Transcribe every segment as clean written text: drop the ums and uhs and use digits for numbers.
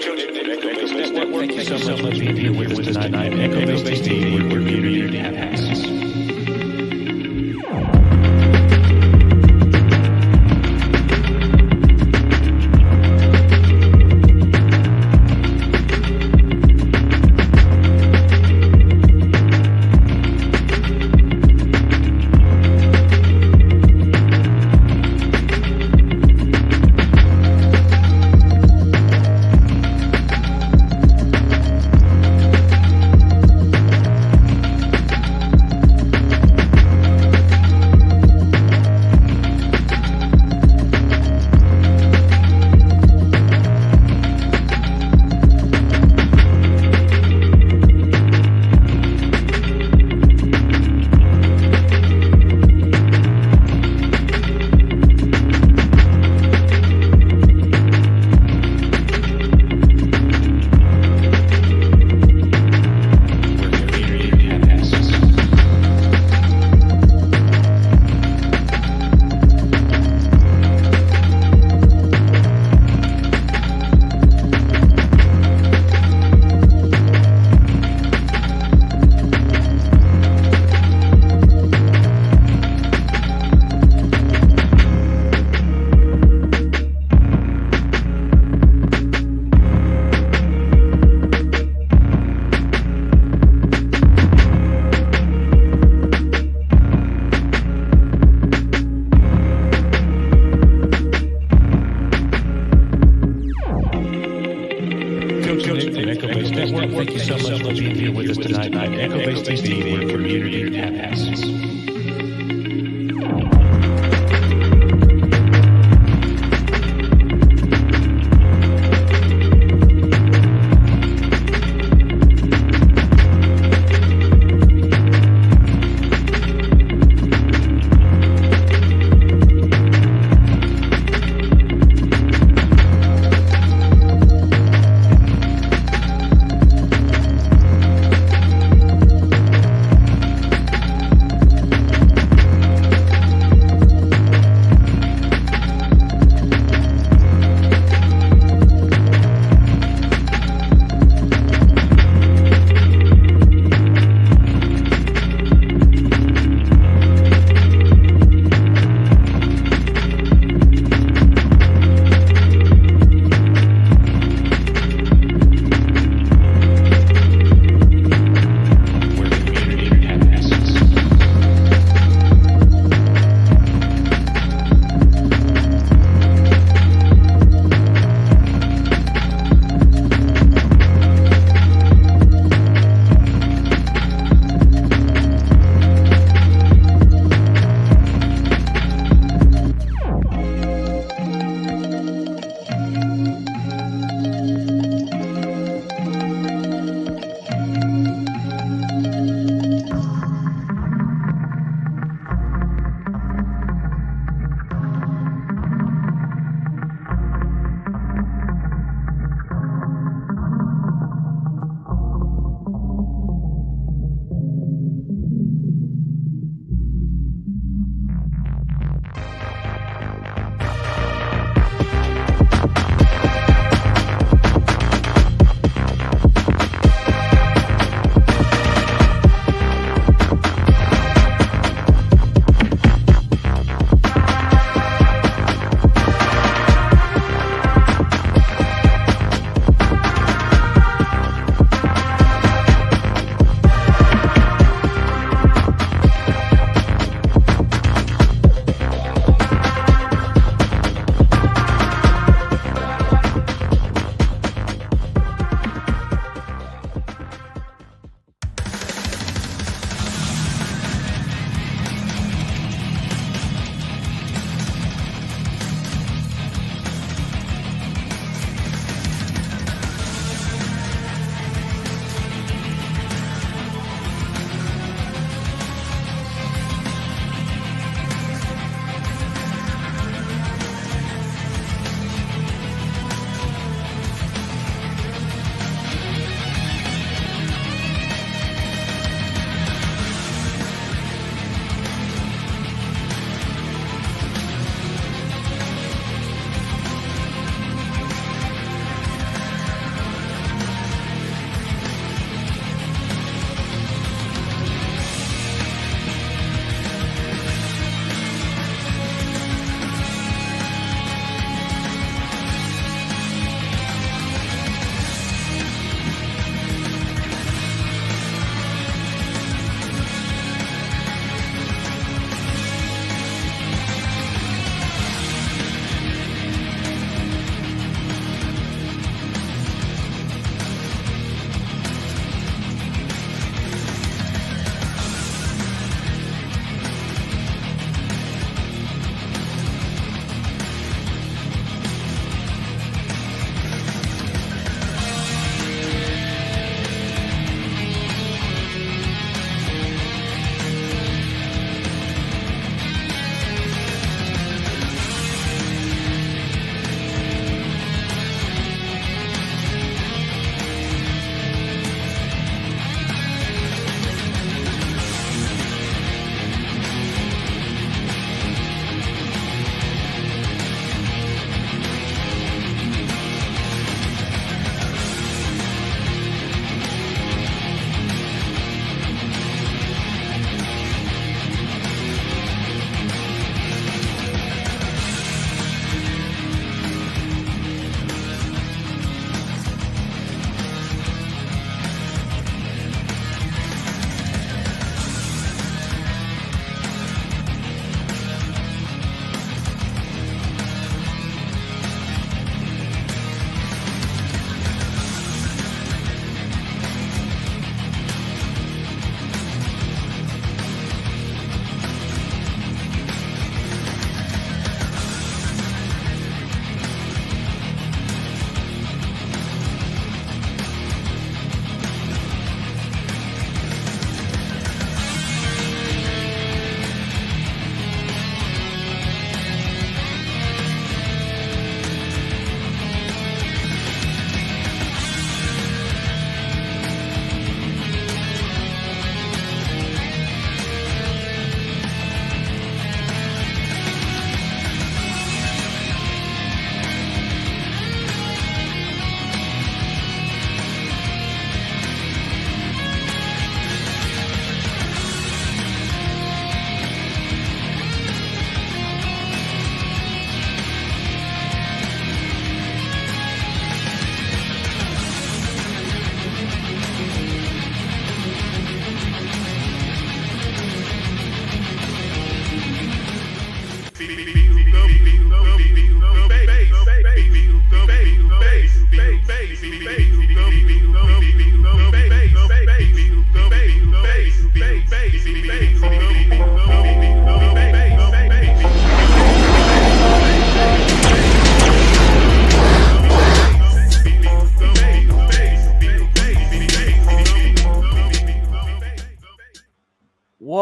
Thank you so much for being here with us tonight. Echo Base TV, we're here to have access. Thank you so much for being here with us tonight. Echo Base TV, we're here to have access.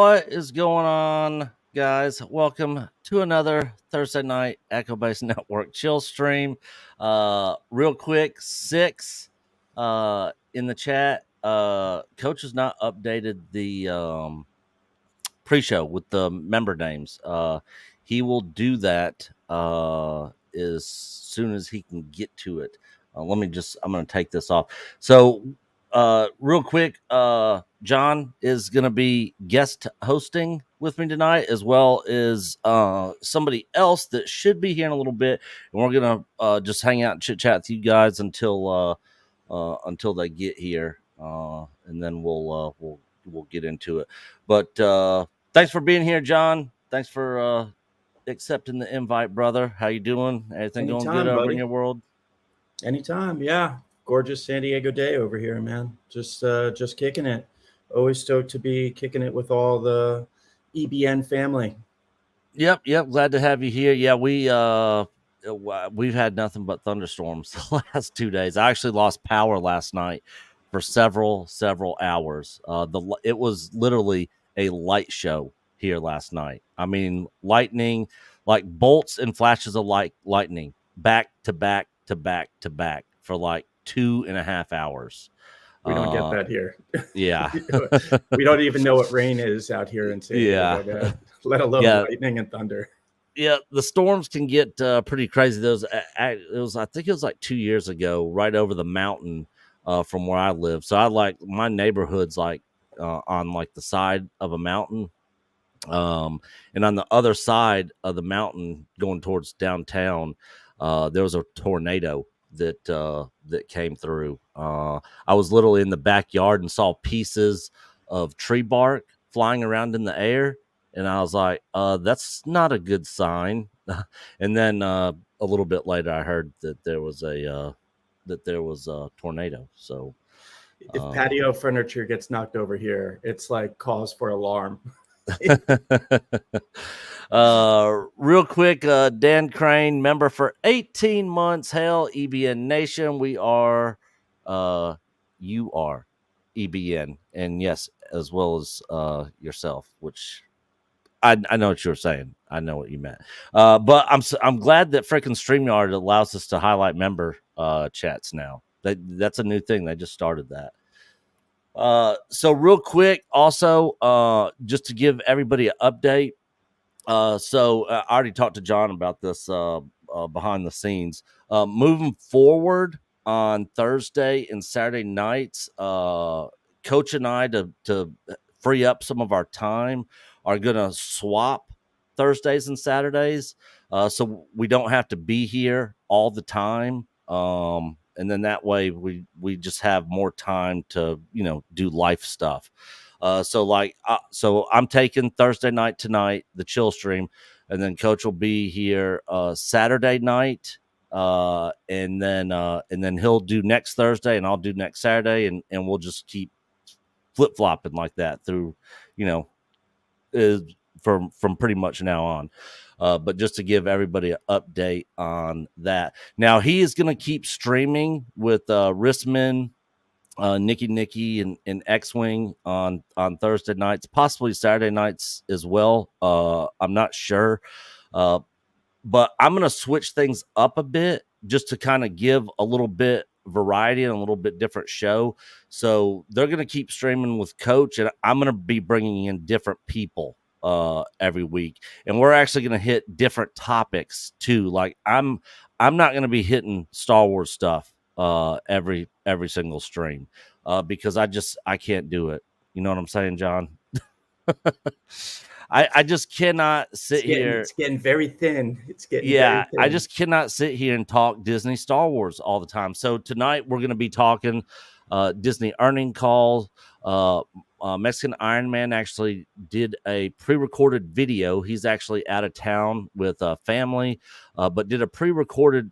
What is going on, guys? Welcome to another Thursday night Echo Base Network chill stream. Real quick, six in the chat. Coach has not updated the pre-show with the member names. He will do that as soon as he can get to it. I'm going to take this off. So, real quick, John is going to be guest hosting with me tonight, as well as somebody else that should be here in a little bit. And we're going to just hang out and chit chat with you guys until they get here. And then we'll get into it. But thanks for being here, John. Thanks for accepting the invite, brother. How you doing? Everything going good over in your world? Anytime, yeah. Gorgeous San Diego day over here, man. Just kicking it. Always stoked to be kicking it with all the EBN family. Yep. Glad to have you here. Yeah, we've had nothing but thunderstorms the last 2 days. I actually lost power last night for several hours. It was literally a light show here last night. I mean, lightning, like bolts and flashes of lightning, back to back to back to back for like 2.5 hours. We don't get that here. Yeah. We don't even know what rain is out here in San Diego, man, let alone lightning and thunder. Yeah, the storms can get pretty crazy. I think it was like 2 years ago, right over the mountain from where I live. So my neighborhood's like on like the side of a mountain, and on the other side of the mountain, going towards downtown, there was a tornado that came through. I was literally in the backyard and saw pieces of tree bark flying around in the air. And I was like, that's not a good sign. And then a little bit later, I heard that there was a tornado. So if patio furniture gets knocked over here, it's like cause for alarm. Real quick, Dan Crane, member for 18 months. Hell, EBN Nation. We are, you are EBN, and yes, as well as yourself, which. I know what you were saying. I know what you meant. But I'm glad that freaking StreamYard allows us to highlight member chats now. That's a new thing. They just started that. So real quick, also, just to give everybody an update. So I already talked to John about this behind the scenes. Moving forward on Thursday and Saturday nights, Coach and I to free up some of our time are going to swap Thursdays and Saturdays, so we don't have to be here all the time. And then that way we just have more time to, do life stuff. So I'm taking Thursday night tonight, the chill stream, and then Coach will be here Saturday night, and then he'll do next Thursday, and I'll do next Saturday, and we'll just keep flip flopping like that through, from pretty much now on. But just to give everybody an update on that. Now he is going to keep streaming with Rissman, Nikki and X-Wing on Thursday nights, possibly Saturday nights as well. I'm not sure. But I'm going to switch things up a bit just to kind of give a little bit variety and a little bit different show. So they're going to keep streaming with Coach, and I'm going to be bringing in different people every week, and we're actually going to hit different topics too. Like I'm not going to be hitting Star Wars stuff every single stream because I can't do it. You know what I'm saying, John? I just cannot sit here. It's getting very thin. Very thin. I just cannot sit here and talk Disney Star Wars all the time. So tonight we're going to be talking Disney earning calls. Mexican Iron Man actually did a pre-recorded video. He's actually out of town with a family, but did a pre-recorded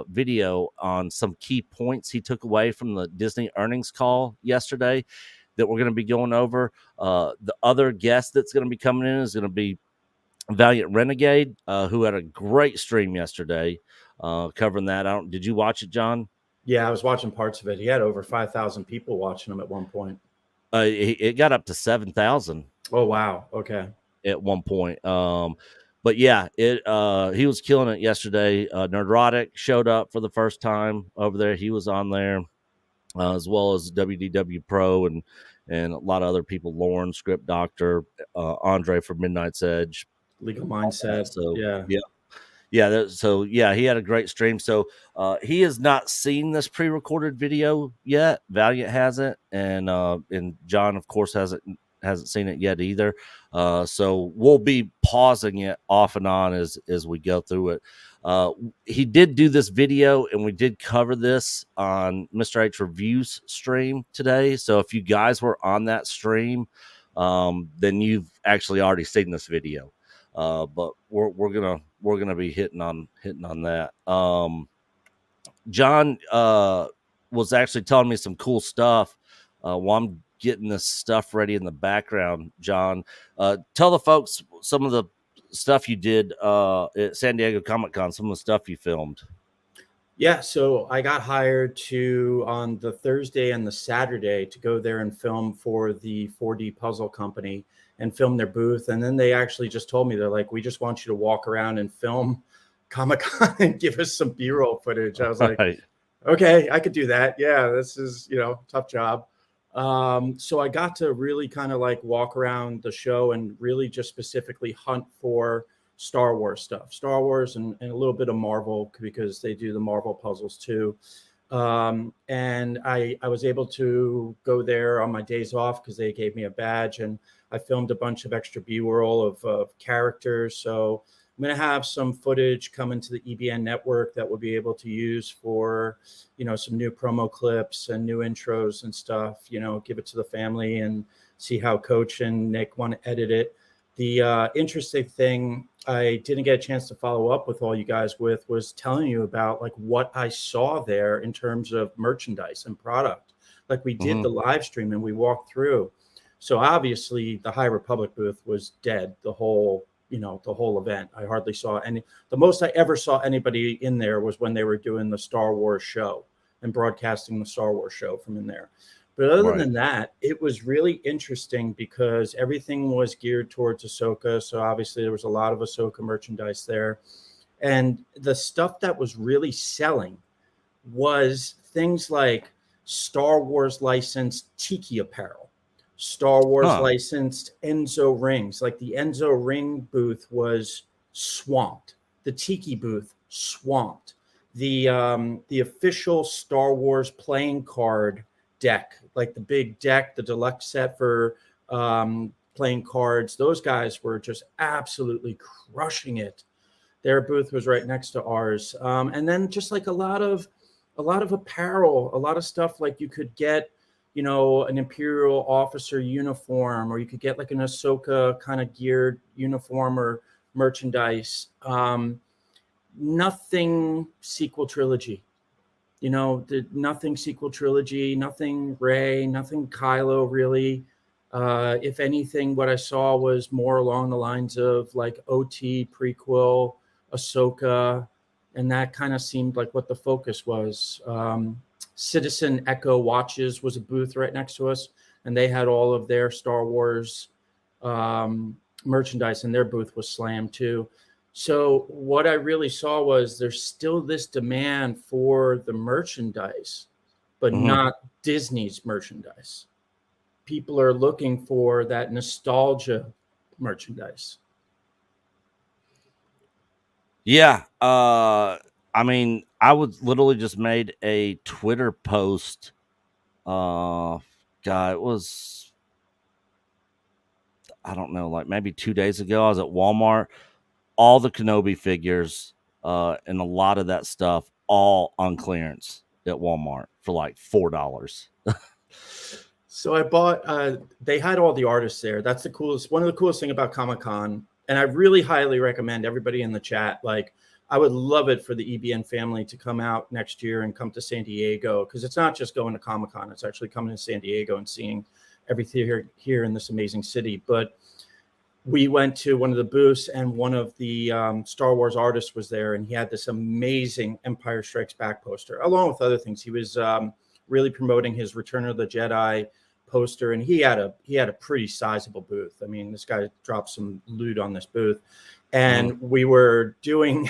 video on some key points he took away from the Disney earnings call yesterday that we're going to be going over. The other guest that's going to be coming in is going to be Valiant Renegade, who had a great stream yesterday covering that. Did you watch it, John? Yeah, I was watching parts of it. He had over 5,000 people watching him at one point. It got up to 7,000 Oh wow. Okay. at one point. But yeah, he was killing it yesterday. Nerdrotic showed up for the first time over there. He was on there, as well as WDW Pro and a lot of other people. Lauren, Script Doctor, Andre from Midnight's Edge. Legal mindset. So Yeah. so yeah, he had a great stream. So he has not seen this pre-recorded video yet. Valiant hasn't, and John, of course, hasn't seen it yet either. So we'll be pausing it off and on as we go through it. He did do this video, and we did cover this on Mr. H Reviews stream today. So if you guys were on that stream, then you've actually already seen this video. But we're gonna be hitting on that. John was actually telling me some cool stuff while I'm getting this stuff ready in the background. John, tell the folks some of the stuff you did at San Diego Comic-Con, some of the stuff you filmed. Yeah, so I got hired on the Thursday and the Saturday to go there and film for the 4D Puzzle Company and film their booth. And then they actually just told me, they're like, we just want you to walk around and film Comic-Con and give us some B-roll footage. I was like, okay, I could do that. Yeah, this is, tough job. So I got to really kind of like walk around the show and really just specifically hunt for Star Wars stuff, Star Wars and a little bit of Marvel, because they do the Marvel puzzles too. And I was able to go there on my days off because they gave me a badge, and I filmed a bunch of extra B-roll of characters. So I'm going to have some footage come into the EBN network that we'll be able to use for, some new promo clips and new intros and stuff, give it to the family and see how Coach and Nick want to edit it. The interesting thing I didn't get a chance to follow up with all you guys with was telling you about like what I saw there in terms of merchandise and product. Like we did the live stream and we walked through. So obviously the High Republic booth was dead the whole event. I hardly saw any. The most I ever saw anybody in there was when they were doing the Star Wars show and broadcasting the Star Wars show from in there. But other than that, it was really interesting because everything was geared towards Ahsoka. So obviously there was a lot of Ahsoka merchandise there. And the stuff that was really selling was things like Star Wars licensed Tiki apparel, Star Wars licensed Enzo rings. Like the Enzo ring booth was swamped. The Tiki booth swamped. The official Star Wars playing card deck, like the big deck, the deluxe set for playing cards, those guys were just absolutely crushing it. Their booth was right next to ours. And then just like a lot of apparel, a lot of stuff like you could get, an Imperial officer uniform, or you could get like an Ahsoka kind of geared uniform or merchandise. Nothing sequel trilogy. Nothing sequel trilogy, nothing Rey, nothing Kylo really. If anything, what I saw was more along the lines of like OT prequel, Ahsoka, and that kind of seemed like what the focus was. Citizen Echo Watches was a booth right next to us, and they had all of their Star Wars merchandise, and their booth was slammed too. So what I really saw was there's still this demand for the merchandise, but not Disney's merchandise. People are looking for that nostalgia merchandise. Yeah. I mean, I was literally just made a Twitter post. It was, I don't know, like maybe 2 days ago. I was at Walmart. All the Kenobi figures and a lot of that stuff all on clearance at Walmart for like $4. So I bought, they had all the artists there. That's one of the coolest thing about Comic-Con. And I really highly recommend everybody in the chat. Like, I would love it for the EBN family to come out next year and come to San Diego, because it's not just going to Comic-Con. It's actually coming to San Diego and seeing everything here in this amazing city. But we went to one of the booths, and one of the Star Wars artists was there, and he had this amazing Empire Strikes Back poster, along with other things. He was really promoting his Return of the Jedi poster, and he had a pretty sizable booth. I mean, this guy dropped some loot on this booth, and we were doing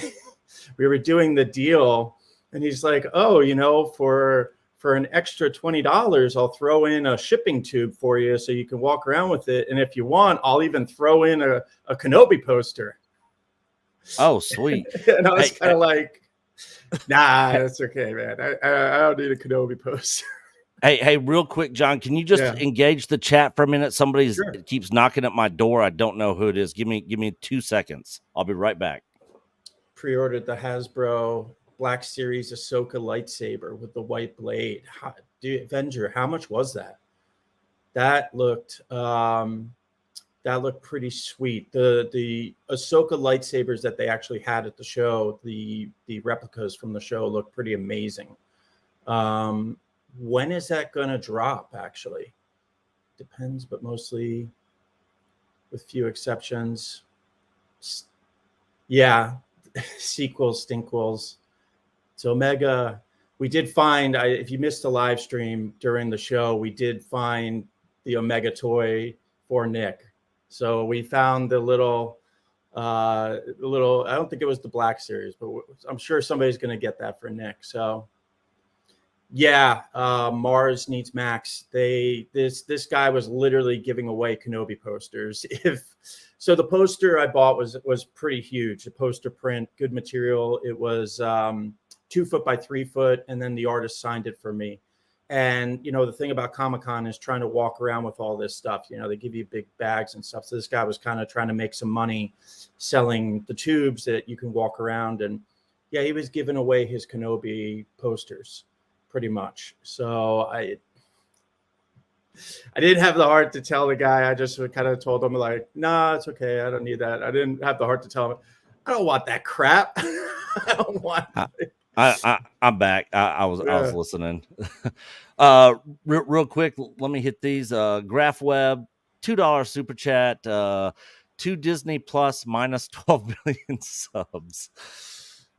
the deal, and he's like, "Oh, you know, for an extra $20, I'll throw in a shipping tube for you so you can walk around with it. And if you want, I'll even throw in a Kenobi poster." Oh, sweet. And I was kind of like, "Nah, that's okay, man. I don't need a Kenobi poster." Hey, real quick, John, can you just engage the chat for a minute? Somebody keeps knocking at my door. I don't know who it is. Give me 2 seconds. I'll be right back. Pre-ordered the Hasbro Black Series Ahsoka lightsaber with the white blade. Dude, Avenger, how much was that? That looked pretty sweet. The Ahsoka lightsabers that they actually had at the show, the replicas from the show, look pretty amazing. When is that gonna drop? Actually, depends, but mostly, with few exceptions, yeah, sequels, stinkwells. So Omega, we did find, if you missed the live stream during the show, we did find the Omega toy for Nick. So we found the little, I don't think it was the Black Series, but I'm sure somebody's going to get that for Nick. So yeah, Mars Needs Max. This guy was literally giving away Kenobi posters. So the poster I bought was pretty huge. The poster print, good material. It was 2 foot by 3 foot, and then the artist signed it for me. And you know, the thing about Comic-Con is trying to walk around with all this stuff. You know, they give you big bags and stuff. So this guy was kind of trying to make some money selling the tubes that you can walk around. And yeah, he was giving away his Kenobi posters pretty much. So I didn't have the heart to tell the guy. I just kind of told him like, "Nah, it's okay. I don't need that." I didn't have the heart to tell him, "I don't want that crap." I don't want it. I'm back. I was listening. Real quick, let me hit these. Graph Web, $2 super chat. 2 Disney Plus minus 12 million subs.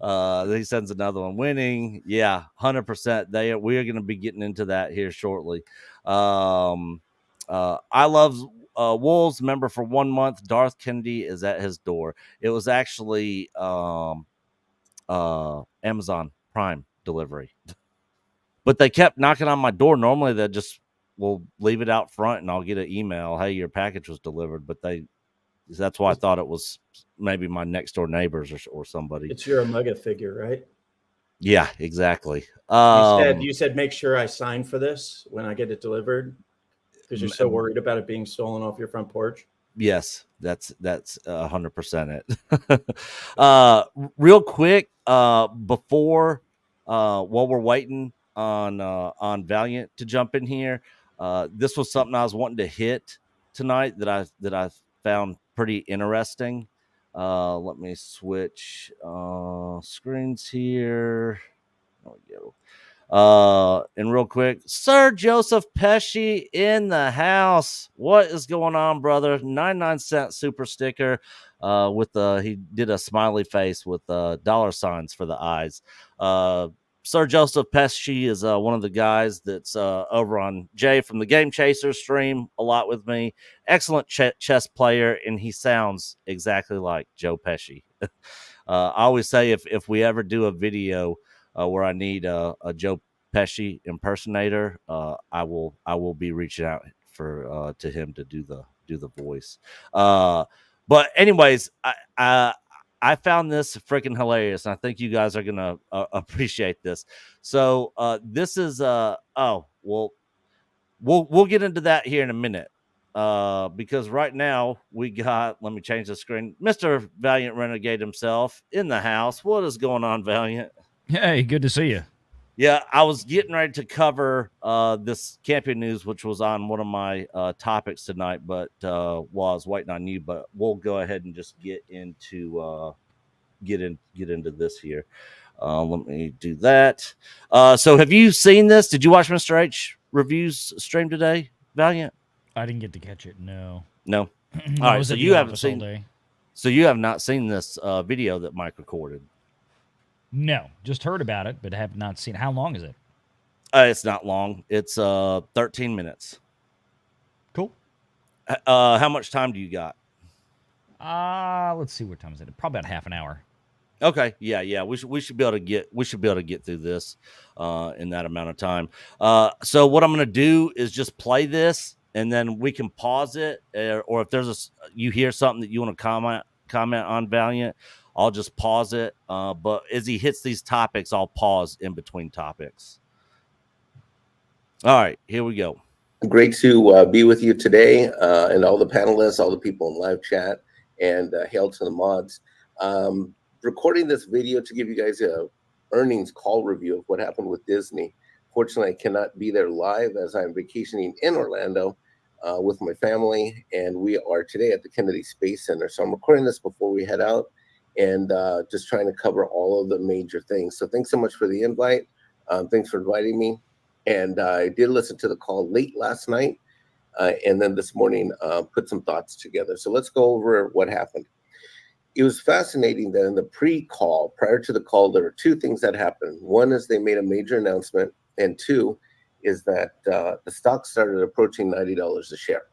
He sends another one. Winning, yeah, 100%. We are going to be getting into that here shortly. I love Wolves member for 1 month. Darth Kennedy is at his door. It was actually Amazon Prime delivery, but they kept knocking on my door. Normally they just will leave it out front and I'll get an email, "Hey, your package was delivered," but that's why I thought it was maybe my next door neighbors or somebody. It's your Omega figure, right? Yeah, exactly. You said make sure I sign for this when I get it delivered because you're so worried about it being stolen off your front porch. Yes, that's 100% it. Real quick, before while we're waiting on Valiant to jump in here, this was something I was wanting to hit tonight that I found pretty interesting. Let me switch screens here. There we go. And real quick, Sir Joseph Pesci in the house. What is going on, brother? 99-cent super sticker with he did a smiley face with dollar signs for the eyes. Sir Joseph Pesci is one of the guys that's over on Jay from the Game Chasers stream a lot with me. Excellent chess player, and he sounds exactly like Joe Pesci. I always say if we ever do a video where I need a Joe Pesci impersonator, I will be reaching out for to him to do the voice. But anyways, I found this freaking hilarious, and I think you guys are gonna appreciate this. So this is we'll get into that here in a minute. Because right now we got, let me change the screen, Mr. Valiant Renegade himself in the house. What is going on, Valiant? Hey, good to see you. Yeah, I was getting ready to cover this camping news, which was on one of my topics tonight, but while I was waiting on you, but we'll go ahead and just get into this here. Let me do that. So have you seen this? Did you watch Mr. H reviews stream today, Valiant? I didn't get to catch it. No. No. No, All right, so you haven't seen. seen. So you have not seen this video that Mike recorded. No, just heard about it, but have not seen. How long is it? It's not long. It's 13 minutes. How much time do you got? Let's see, what time is it? Probably about half an hour. Okay, yeah. We should be able to get through this in that amount of time. So what I'm going to do is just play this, and then we can pause it, or if you hear something that you want to comment on, Valiant, I'll just pause it. But as he hits these topics, I'll pause in between topics. All right, here we go. Great to be with you today, and all the panelists, all the people in live chat, and hail to the mods. Recording this video to give you guys a earnings call review of what happened with Disney. Fortunately, I cannot be there live as I'm vacationing in Orlando with my family, and we are today at the Kennedy Space Center. So I'm recording this before we head out, and just trying to cover all of the major things. So thanks so much for the invite. Thanks for inviting me. And I did listen to the call late last night, and then this morning put some thoughts together. So let's go over what happened. It was fascinating that in the pre-call, prior to the call, there were two things that happened. One is they made a major announcement, and two is that the stock started approaching $90 a share.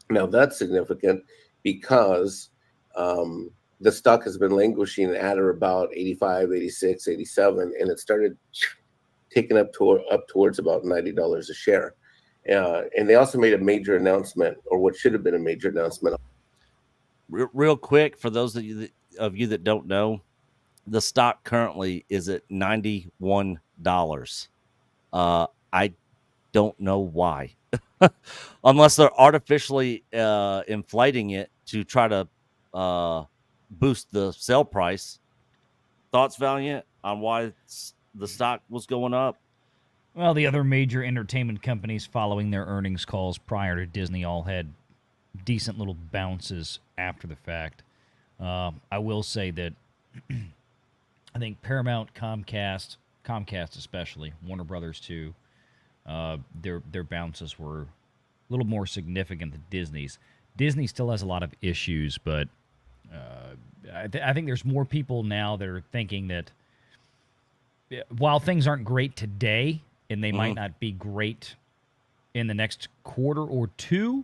Now that's significant because the stock has been languishing at or about 85, 86, 87, and it started taken up towards about $90 a share. And they also made a major announcement, or what should have been a major announcement. Real quick, for those of you that don't know, the stock currently is at $91. I don't know why, unless they're artificially inflating it to try to boost the sell price. Thoughts, Valiant, on why the stock was going up? Well, the other major entertainment companies following their earnings calls prior to Disney all had decent little bounces after the fact. I will say that I think Paramount, Comcast especially, Warner Brothers too, their bounces were a little more significant than Disney's. Disney still has a lot of issues, but I think there's more people now that are thinking that while things aren't great today, and they might not be great in the next quarter or two,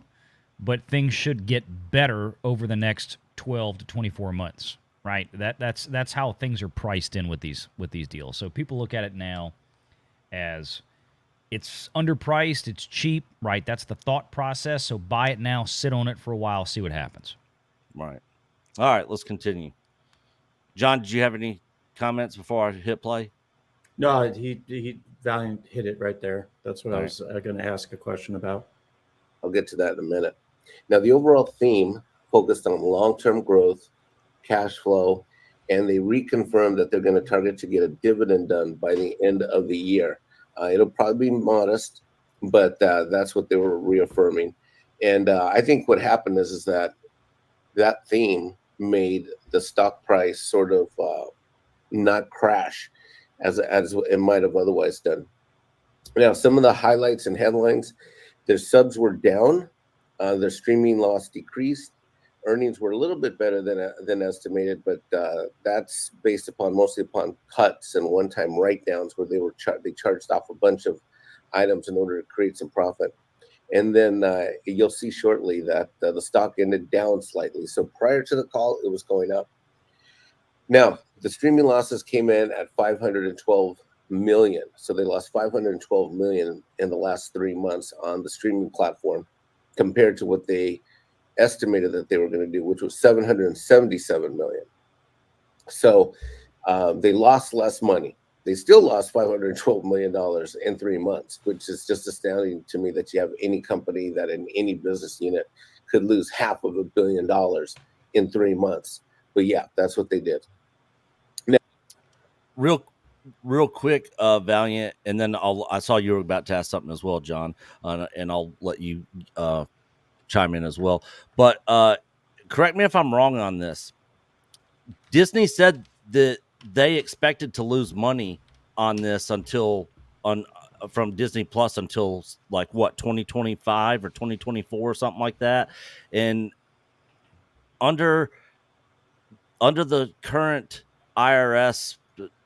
but things should get better over the next 12 to 24 months, right? That's how things are priced in with these deals. So people look at it now as it's underpriced, it's cheap, right? That's the thought process. So buy it now, sit on it for a while, see what happens. Right. All right, let's continue. John, did you have any comments before I hit play? No, he Valiant hit it right there. That's what I All was going to ask a question about. I'll get to that in a minute. Now, the overall theme focused on long-term growth, cash flow, and they reconfirmed that they're going to target to get a dividend done by the end of the year. It'll probably be modest, but that's what they were reaffirming. And I think what happened is that theme made the stock price sort of not crash as it might have otherwise done. Now, some of the highlights and headlines: their subs were down, their streaming loss decreased, earnings were a little bit better than estimated, but that's based mostly upon cuts and one-time write-downs where they charged off a bunch of items in order to create some profit. And then you'll see shortly that the stock ended down slightly. So prior to the call, it was going up. Now, the streaming losses came in at $512 million. So they lost $512 million in the last 3 months on the streaming platform compared to what they estimated that they were going to do, which was $777 million. So they lost less money. They still lost $512 million in 3 months, which is just astounding to me that you have any company that in any business unit could lose $500 million in 3 months. But yeah, that's what they did. Now, real quick, Valiant, and then I saw you were about to ask something as well, John, and I'll let you chime in as well. But correct me if I'm wrong on this. Disney said that they expected to lose money on this from Disney Plus until like what, 2025 or 2024 or something like that. And under the current IRS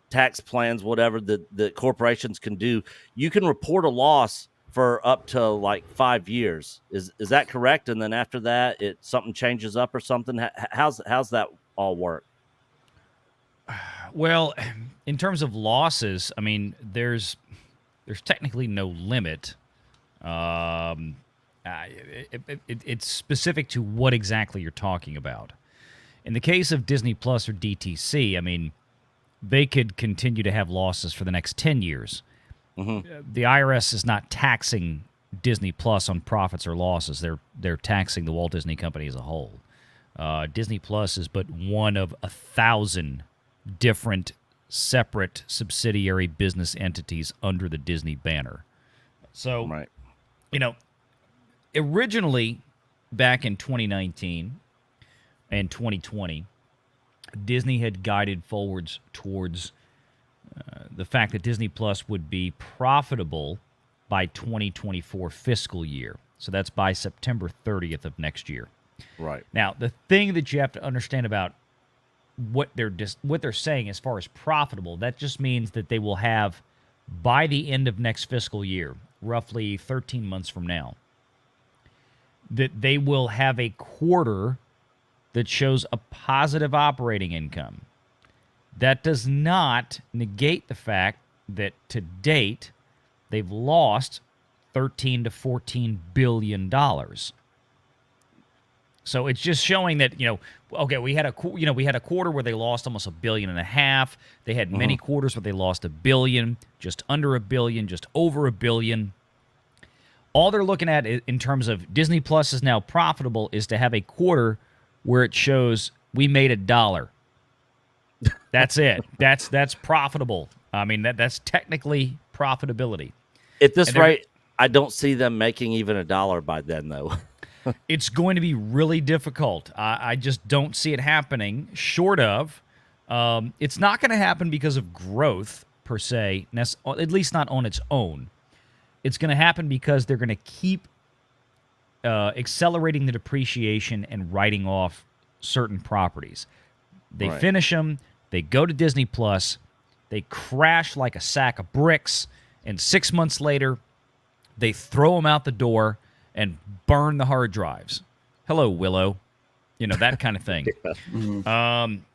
tax plans, whatever that corporations can do, you can report a loss for up to like 5 years. Is that correct? And then after that, something changes up or something. How's that all work? Well, in terms of losses, I mean, there's technically no limit. It's specific to what exactly you're talking about. In the case of Disney Plus or DTC, I mean, they could continue to have losses for the next 10 years. Mm-hmm. The IRS is not taxing Disney Plus on profits or losses. They're taxing the Walt Disney Company as a whole. Disney Plus is but one of 1,000 different separate subsidiary business entities under the Disney banner. So, Right. you know, originally back in 2019 and 2020, Disney had guided forwards towards the fact that Disney Plus would be profitable by 2024 fiscal year. So that's by September 30th of next year. Right. Now, the thing that you have to understand about what they're saying as far as profitable, that just means that they will have, by the end of next fiscal year, roughly 13 months from now, that they will have a quarter that shows a positive operating income. That does not negate the fact that to date they've lost $13 to $14 billion. So it's just showing that, okay, we had a quarter where they lost almost $1.5 billion. They had many quarters where they lost $1 billion, just under $1 billion, just over $1 billion. All they're looking at in terms of Disney Plus is now profitable is to have a quarter where it shows we made $1. That's it. That's profitable. I mean, that's technically profitability. At this rate, I don't see them making even $1 by then, though. It's going to be really difficult. I just don't see it happening, short of. It's not going to happen because of growth, per se, at least not on its own. It's going to happen because they're going to keep accelerating the depreciation and writing off certain properties. They finish them, they go to Disney Plus, they crash like a sack of bricks, and 6 months later, they throw them out the door and burn the hard drives. Hello, Willow. That kind of thing.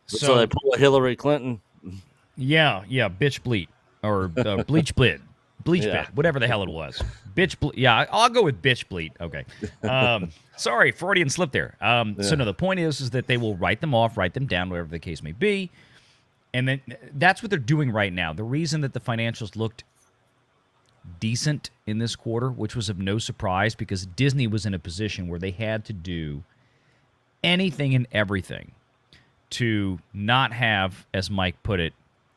So they pull a Hillary Clinton. Yeah, bitch bleat. Or bleach blit. Bleach bit, whatever the hell it was. Bitch bleat. Yeah, I'll go with bitch bleat. Okay. Sorry, Freudian slip there. So no, the point is that they will write them off, write them down, whatever the case may be. And then that's what they're doing right now. The reason that the financials looked decent in this quarter, which was of no surprise because Disney was in a position where they had to do anything and everything to not have, as Mike put it,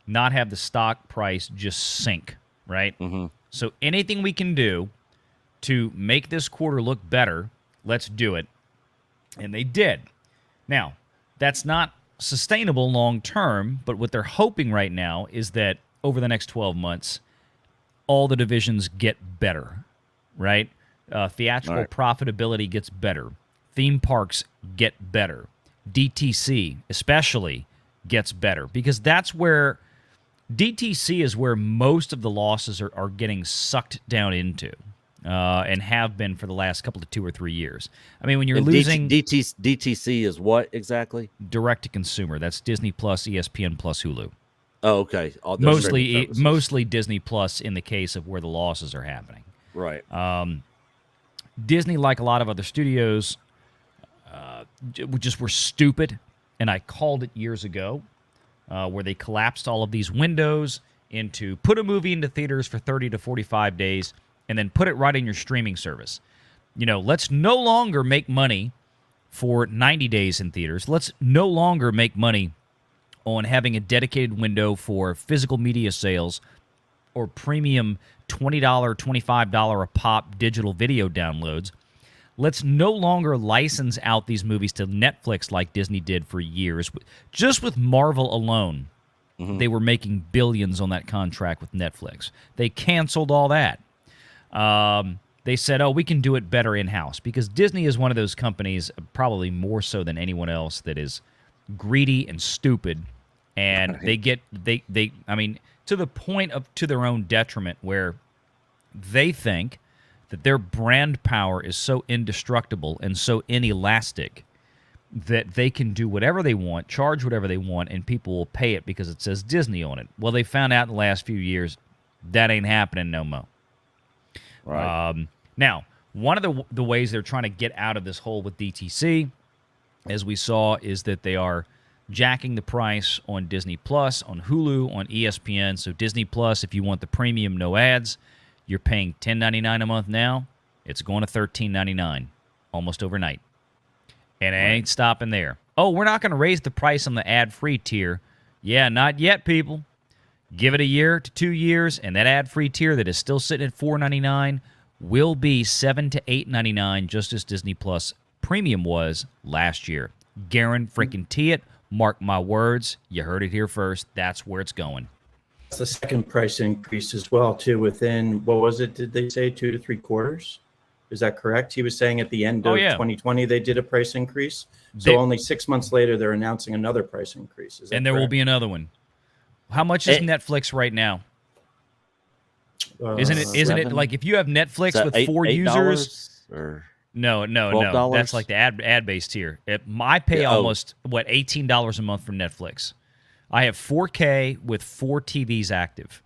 not have the stock price just sink, right? Mm-hmm. So anything we can do to make this quarter look better, let's do it. And they did. Now, that's not sustainable long term, but what they're hoping right now is that over the next 12 months, all the divisions get better, right? Theatrical profitability gets better. Theme parks get better. DTC especially gets better because that's where DTC is where most of the losses are getting sucked down into and have been for the last couple of 2 or 3 years. I mean, when you're losing... DTC is what exactly? Direct-to-consumer. That's Disney Plus, ESPN Plus, Hulu. Oh, okay. All those Mostly Disney Plus in the case of where the losses are happening. Right. Disney, like a lot of other studios, just were stupid, and I called it years ago, where they collapsed all of these windows into put a movie into theaters for 30 to 45 days and then put it right in your streaming service. Let's no longer make money for 90 days in theaters. Let's no longer make money on having a dedicated window for physical media sales or premium $20, $25 a pop digital video downloads. Let's no longer license out these movies to Netflix like Disney did for years. Just with Marvel alone, they were making billions on that contract with Netflix. They canceled all that. They said, we can do it better in-house because Disney is one of those companies, probably more so than anyone else, that is greedy and stupid. And they to the point of to their own detriment where they think that their brand power is so indestructible and so inelastic that they can do whatever they want, charge whatever they want, and people will pay it because it says Disney on it. Well, they found out in the last few years that ain't happening no more. Right. Now, one of the ways they're trying to get out of this hole with DTC, as we saw, is that they are jacking the price on Disney Plus, on Hulu, on ESPN. So Disney Plus, if you want the premium, no ads, you're paying $10.99 a month now. It's going to $13.99 almost overnight. And it ain't stopping there. Oh, we're not going to raise the price on the ad-free tier. Yeah, not yet, people. Give it a year to 2 years, and that ad-free tier that is still sitting at $4.99 will be $7 to $8.99, just as Disney Plus Premium was last year. Guarantee it. Mark my words. You heard it here first. That's where it's going. That's the second price increase as well, too, within, what was it, did they say 2 to 3 quarters? Is that correct? He was saying at the end of 2020 they did a price increase. So only 6 months later they're announcing another price increase. Is that and there will correct? be another one. How much is Netflix right now? Isn't it like if you have Netflix with four users? Or No. $12? That's like the ad based tier. I pay almost $18 a month for Netflix. I have 4K with 4 TVs active.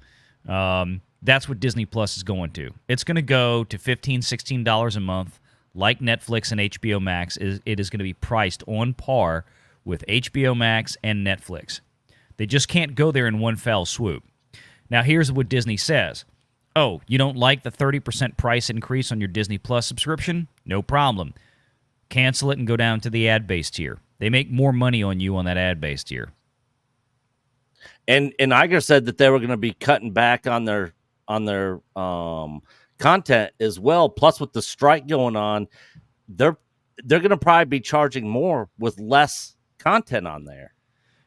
That's what Disney Plus is going to. It's going to go to $15, $16 a month, like Netflix and HBO Max. It is going to be priced on par with HBO Max and Netflix. They just can't go there in one fell swoop. Now, here's what Disney says. Oh, you don't like the 30% price increase on your Disney Plus subscription? No problem. Cancel it and go down to the ad-based tier. They make more money on you on that ad-based tier. And Iger said that they were going to be cutting back on their content as well. Plus, with the strike going on, they're going to probably be charging more with less content on there.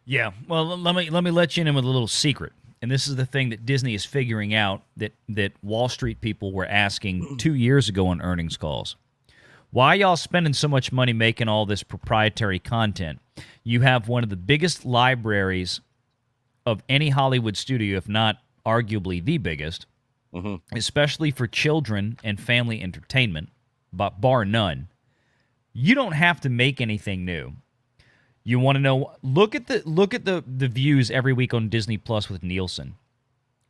Yeah. Well, let me let you in with a little secret. And this is the thing that Disney is figuring out that Wall Street people were asking 2 years ago on earnings calls. Why y'all spending so much money making all this proprietary content? You have one of the biggest libraries of any Hollywood studio, if not arguably the biggest, especially for children and family entertainment, but bar none. You don't have to make anything new. You want to know? Look at the views every week on Disney Plus with Nielsen.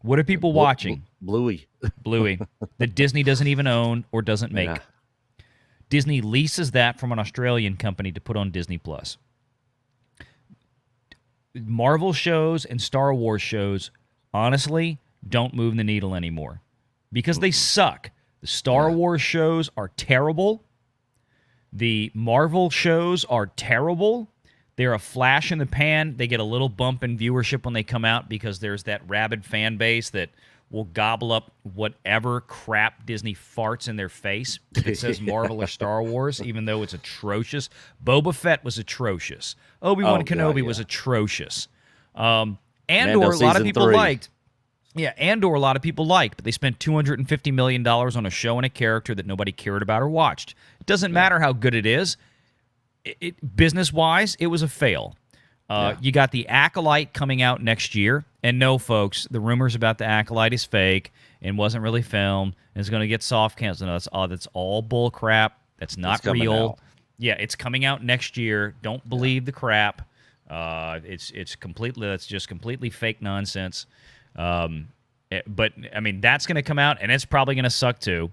What are people watching? Bluey that Disney doesn't even own or doesn't make. Yeah. Disney leases that from an Australian company to put on Disney Plus. Marvel shows and Star Wars shows, honestly, don't move the needle anymore because they suck. The Star Wars shows are terrible. The Marvel shows are terrible. They're a flash in the pan. They get a little bump in viewership when they come out because there's that rabid fan base that will gobble up whatever crap Disney farts in their face if it says Marvel or Star Wars, even though it's atrocious. Boba Fett was atrocious. Obi-Wan Kenobi was atrocious. Andor, a lot of people liked. Yeah, Andor, a lot of people liked, but they spent $250 million on a show and a character that nobody cared about or watched. It doesn't matter how good it is. Business-wise, it was a fail. You got The Acolyte coming out next year. And no, folks, the rumors about The Acolyte is fake and wasn't really filmed and is going to get soft canceled. No, that's all bull crap. That's not real. Yeah, it's coming out next year. Don't believe the crap. It's completely, that's just completely fake nonsense. But I mean, that's going to come out and it's probably going to suck too.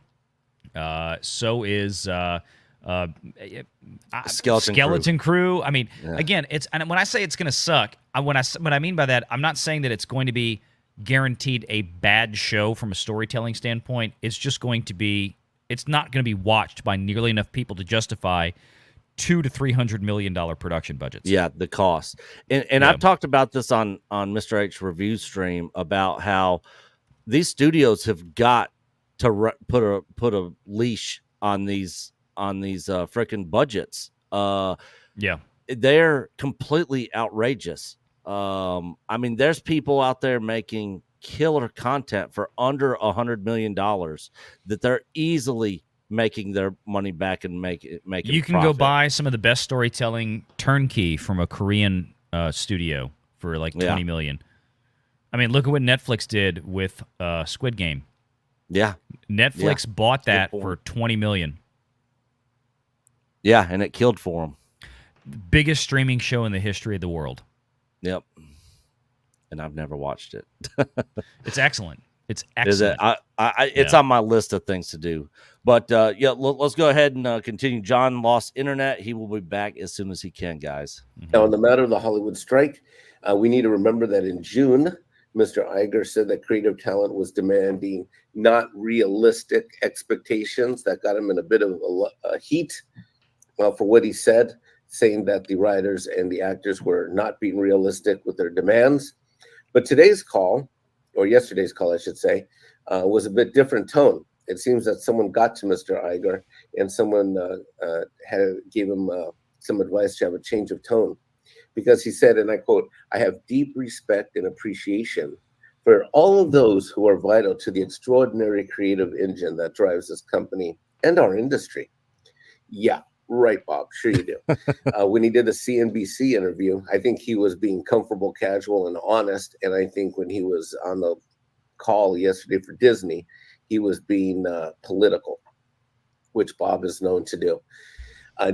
So is Skeleton Crew. I mean, again, and when I say it's going to suck, what I mean by that, I'm not saying that it's going to be guaranteed a bad show from a storytelling standpoint. It's just going to be, it's not going to be watched by nearly enough people to justify $200 to $300 million production budgets. Yeah, the cost. And I've talked about this on Mr. H review stream about how these studios have got to put a leash on these freaking budgets. They're completely outrageous. I mean, there's people out there making killer content for under $100 million that they're easily making their money back and making you can profit. go buy some of the best storytelling turnkey from a Korean studio for like $20 million. I mean, look at what Netflix did with Squid Game. Yeah. Netflix bought Good that point. for $20 million. Yeah, and it killed for them. Biggest streaming show in the history of the world. Yep. And I've never watched it. It's excellent. It's Is it? excellent. It's Yeah. on my list of things to do. But let's go ahead and continue. John lost internet. He will be back as soon as he can, guys. Now, on the matter of the Hollywood strike, we need to remember that in June, Mr. Iger said that creative talent was demanding not realistic expectations. That got him in a bit of a heat for what he said, saying that the writers and the actors were not being realistic with their demands. But today's call, or yesterday's call, I should say, was a bit different tone. It seems that someone got to Mr. Iger and someone gave him some advice to have a change of tone, because he said, and I quote, "I have deep respect and appreciation for all of those who are vital to the extraordinary creative engine that drives this company and our industry." Yeah, right, Bob. Sure you do. When he did the CNBC interview, I think he was being comfortable, casual, and honest. And I think when he was on the call yesterday for Disney, he was being political, which Bob is known to do.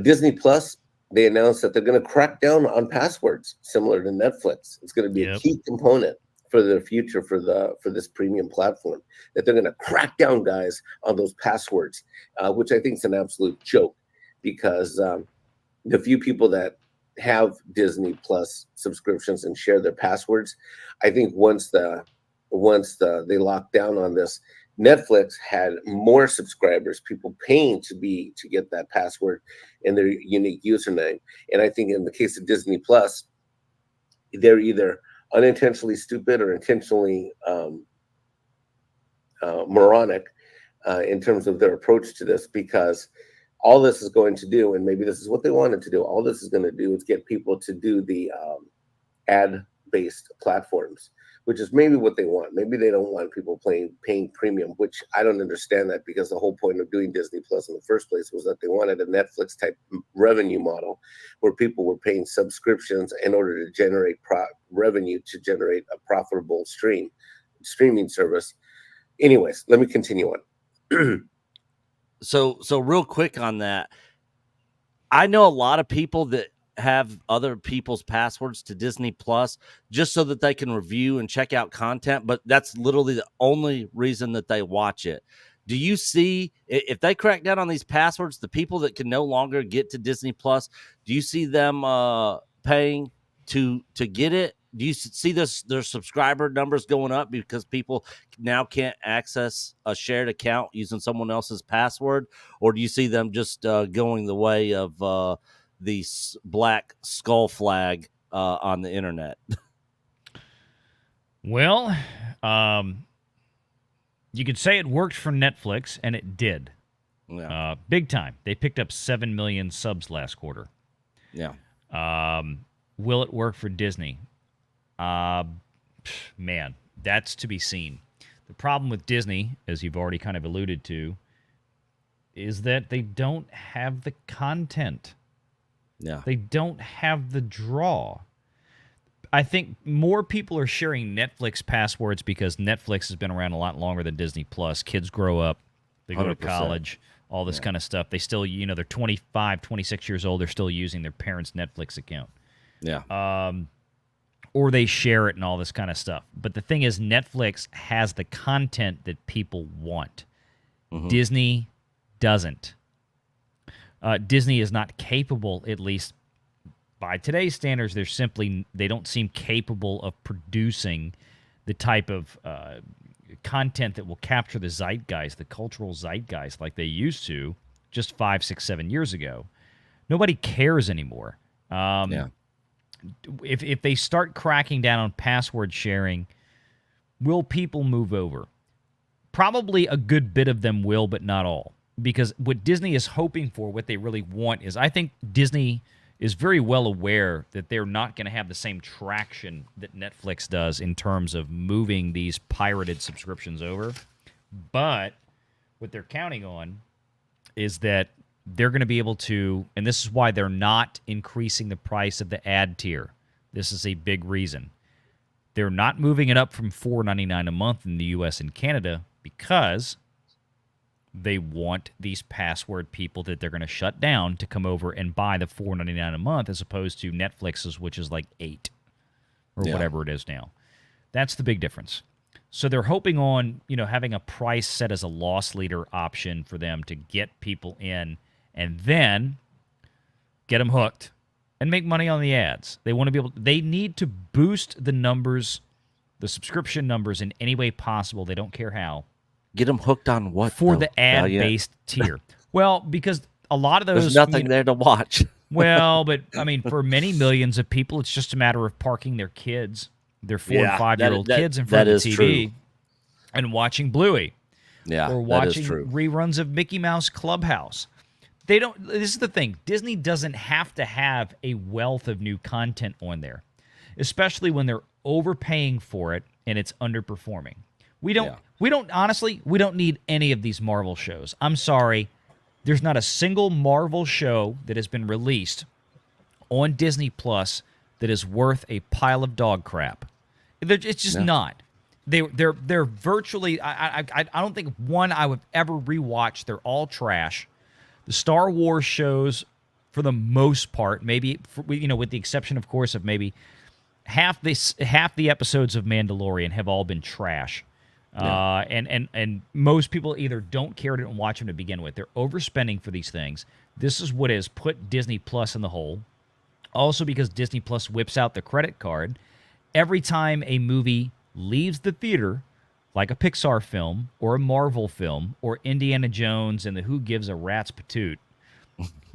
Disney Plus, they announced that they're going to crack down on passwords, similar to Netflix. It's going to be a key component for the future for this premium platform. That they're going to crack down, guys, on those passwords, which I think is an absolute joke, because the few people that have Disney Plus subscriptions and share their passwords, I think once they lock down on this, Netflix had more subscribers, people paying to get that password and their unique username. And I think in the case of Disney Plus, they're either unintentionally stupid or intentionally moronic in terms of their approach to this, because all this is going to do, and maybe this is what they wanted to do, all this is going to do is get people to do the ad-based platforms, which is maybe what they want. Maybe they don't want people paying premium, which I don't understand that, because the whole point of doing Disney Plus in the first place was that they wanted a Netflix type revenue model where people were paying subscriptions in order to generate revenue, to generate a profitable streaming service. Anyways, let me continue on. So real quick on that, I know a lot of people that have other people's passwords to Disney Plus just so that they can review and check out content, but that's literally the only reason that they watch it. Do you see, if they crack down on these passwords, the people that can no longer get to Disney Plus, do you see them paying to get it? Do you see their subscriber numbers going up because people now can't access a shared account using someone else's password? Or do you see them just going the way of the black skull flag on the internet? Well, you could say it worked for Netflix, and it did. Yeah. Big time. They picked up 7 million subs last quarter. Yeah. Will it work for Disney? Man, that's to be seen. The problem with Disney, as you've already kind of alluded to, is that they don't have the content. Yeah. They don't have the draw. I think more people are sharing Netflix passwords because Netflix has been around a lot longer than Disney Plus. Kids grow up, they go to 100%. college, all this kind of stuff. They still, they're 25, 26 years old. They're still using their parents' Netflix account. Yeah. Or they share it and all this kind of stuff. But the thing is, Netflix has the content that people want. Mhm. Disney doesn't. Disney is not capable, at least by today's standards, they don't seem capable of producing the type of content that will capture the zeitgeist, the cultural zeitgeist, like they used to just 5, 6, 7 years ago. Nobody cares anymore. Yeah. If they start cracking down on password sharing, will people move over? Probably a good bit of them will, but not all. Because what Disney is hoping for, what they really want is, I think Disney is very well aware that they're not going to have the same traction that Netflix does in terms of moving these pirated subscriptions over. But what they're counting on is that they're going to be able to, and this is why they're not increasing the price of the ad tier. This is a big reason. They're not moving it up from $4.99 a month in the U.S. and Canada because They want these password people that they're going to shut down to come over and buy the $4.99 a month, as opposed to Netflix's, which is like $8 or whatever it is now. That's the big difference. So they're hoping on, having a price set as a loss leader option for them to get people in and then get them hooked and make money on the ads. They want to be able. They need to boost the numbers, the subscription numbers in any way possible. They don't care how. Get them hooked on what? For though, the ad-based tier. Well, because a lot of those... There's nothing there to watch. Well, but, for many millions of people, it's just a matter of parking their kids, their 4 and 5-year-old kids in front of the TV and watching Bluey. Yeah, or watching reruns of Mickey Mouse Clubhouse. They don't... This is the thing. Disney doesn't have to have a wealth of new content on there, especially when they're overpaying for it and it's underperforming. We don't honestly, we don't need any of these Marvel shows. I'm sorry. There's not a single Marvel show that has been released on Disney Plus that is worth a pile of dog crap. It's just not. They're virtually, I don't think one I would ever rewatch. They're all trash. The Star Wars shows, for the most part, maybe, with the exception, of course, of maybe half the episodes of Mandalorian have all been trash. And most people either don't care to watch them to begin with. They're overspending for these things. This is what has put Disney Plus in the hole. Also, because Disney Plus whips out the credit card every time a movie leaves the theater, like a Pixar film or a Marvel film or Indiana Jones and the Who Gives a Rat's Patoot.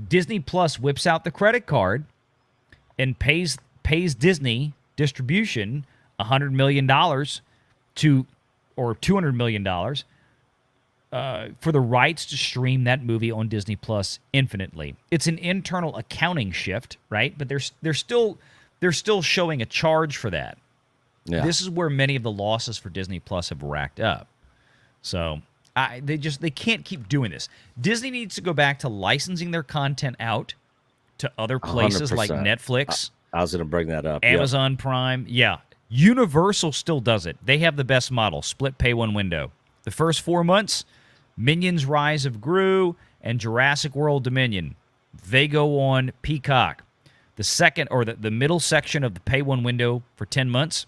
Disney Plus whips out the credit card and pays Disney distribution $100 million or $200 million for the rights to stream that movie on Disney Plus infinitely. It's an internal accounting shift, right? But they're still showing a charge for that. Yeah. This is where many of the losses for Disney Plus have racked up. So they can't keep doing this. Disney needs to go back to licensing their content out to other places 100%. Like Netflix. I was going to bring that up. Amazon Prime. Yeah. Universal still does it. They have the best model, split pay one window. The first 4 months, Minions Rise of Gru and Jurassic World Dominion, they go on Peacock. The second, or the middle section of the pay one window for 10 months,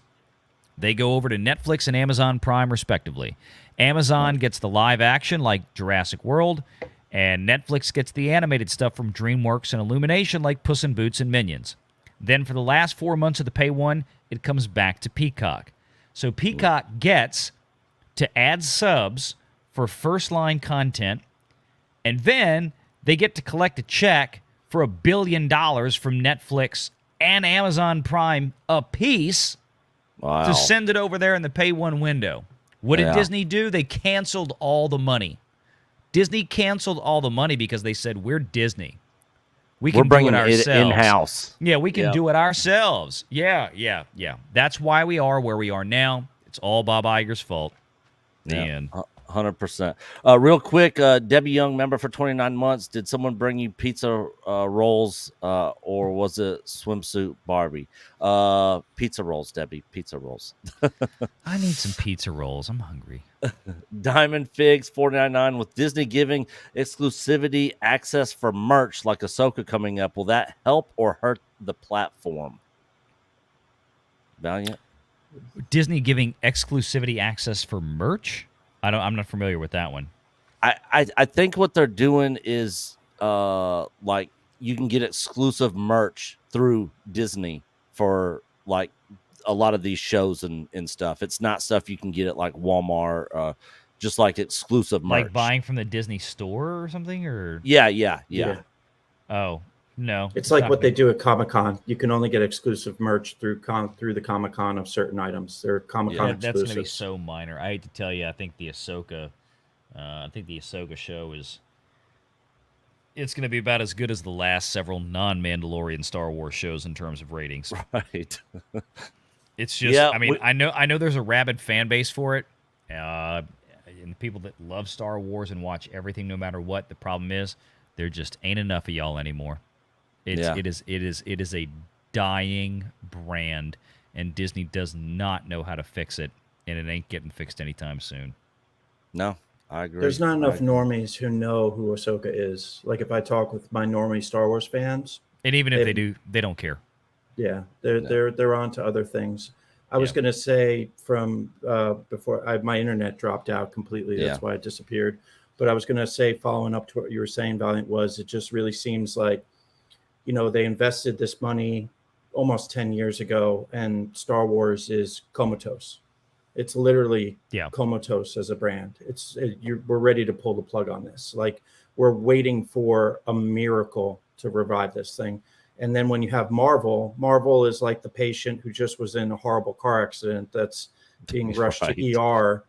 they go over to Netflix and Amazon Prime, respectively. Amazon gets the live action like Jurassic World, and Netflix gets the animated stuff from DreamWorks and Illumination like Puss in Boots and Minions. Then for the last 4 months of the pay one, it comes back to Peacock. So Peacock gets to add subs for first-line content, and then they get to collect a check for $1 billion from Netflix and Amazon Prime apiece to send it over there in the pay one window. What did Disney do? They canceled all the money. Disney canceled all the money because they said, we're Disney. We're bringing it in-house. Yeah, we can do it ourselves. Yeah. That's why we are where we are now. It's all Bob Iger's fault. Yeah, 100%. Real quick, Debbie Young, member for 29 months. Did someone bring you pizza rolls or was it swimsuit Barbie? Pizza rolls, Debbie. Pizza rolls. I need some pizza rolls. I'm hungry. Diamond Figs 499 with Disney giving exclusivity access for merch like Ahsoka coming up. Will that help or hurt the platform? Valiant. Disney giving exclusivity access for merch? I'm not familiar with that one. I think what they're doing is like you can get exclusive merch through Disney for like a lot of these shows and stuff. It's not stuff you can get at like Walmart, just like exclusive merch. Like buying from the Disney store or something, or yeah. Oh no, it's like what they do at Comic-Con. You can only get exclusive merch through the Comic-Con of certain items. They're Comic-Con exclusives. That's going to be so minor. I hate to tell you, I think the Ahsoka show it's going to be about as good as the last several non-Mandalorian Star Wars shows in terms of ratings. Right. It's just, I know there's a rabid fan base for it, and the people that love Star Wars and watch everything no matter what. The problem is there just ain't enough of y'all anymore. It is a dying brand, and Disney does not know how to fix it, and it ain't getting fixed anytime soon. No, I agree. There's not I enough agree. normies who know who Ahsoka is. Like if I talk with my normie Star Wars fans, And even if They- they do, they don't care. yeah, they're on to other things. I was Yeah. going to say from before my internet dropped out completely. That's why it disappeared. But I was going to say, following up to what you were saying, Valiant, was it just really seems like, they invested this money almost 10 years ago, and Star Wars is comatose. It's literally comatose as a brand. We're ready to pull the plug on this. Like we're waiting for a miracle to revive this thing. And then when you have Marvel is like the patient who just was in a horrible car accident that's being rushed to ER,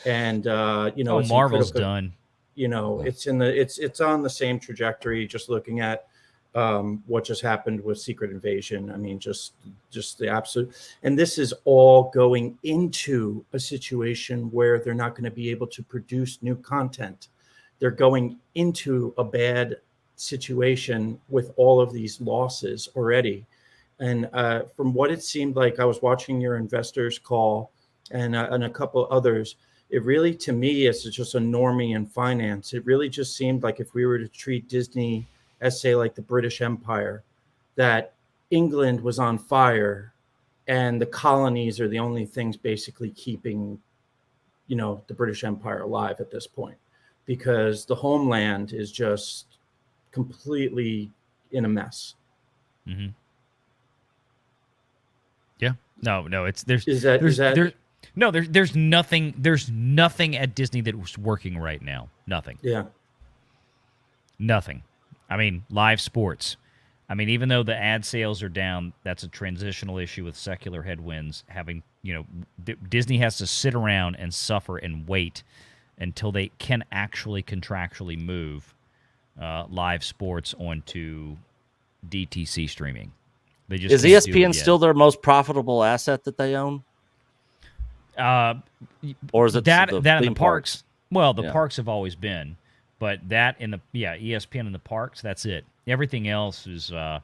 and it's Marvel's critical, done. It's on the same trajectory. Just looking at what just happened with Secret Invasion. I mean, just the absolute. And this is all going into a situation where they're not going to be able to produce new content. They're going into a bad situation with all of these losses already. And from what it seemed like, I was watching your investors call and a couple others. It really, to me, as just a normie in finance, it really just seemed like if we were to treat Disney as, say, like the British Empire, that England was on fire and the colonies are the only things basically keeping, the British Empire alive at this point, because the homeland is just completely in a mess. Mm-hmm. Yeah. No. There's nothing at Disney that was working right now. Nothing. Yeah. Nothing. I mean, live sports. I mean, even though the ad sales are down, that's a transitional issue with secular headwinds. Having, Disney has to sit around and suffer and wait until they can actually contractually move live sports onto DTC streaming. They just Is can't do it ESPN yet. still their most profitable asset that they own? Or is it that the and the theme parks? Well, the Yeah. parks have always been, but that in the ESPN and the parks, that's it. Everything else is. I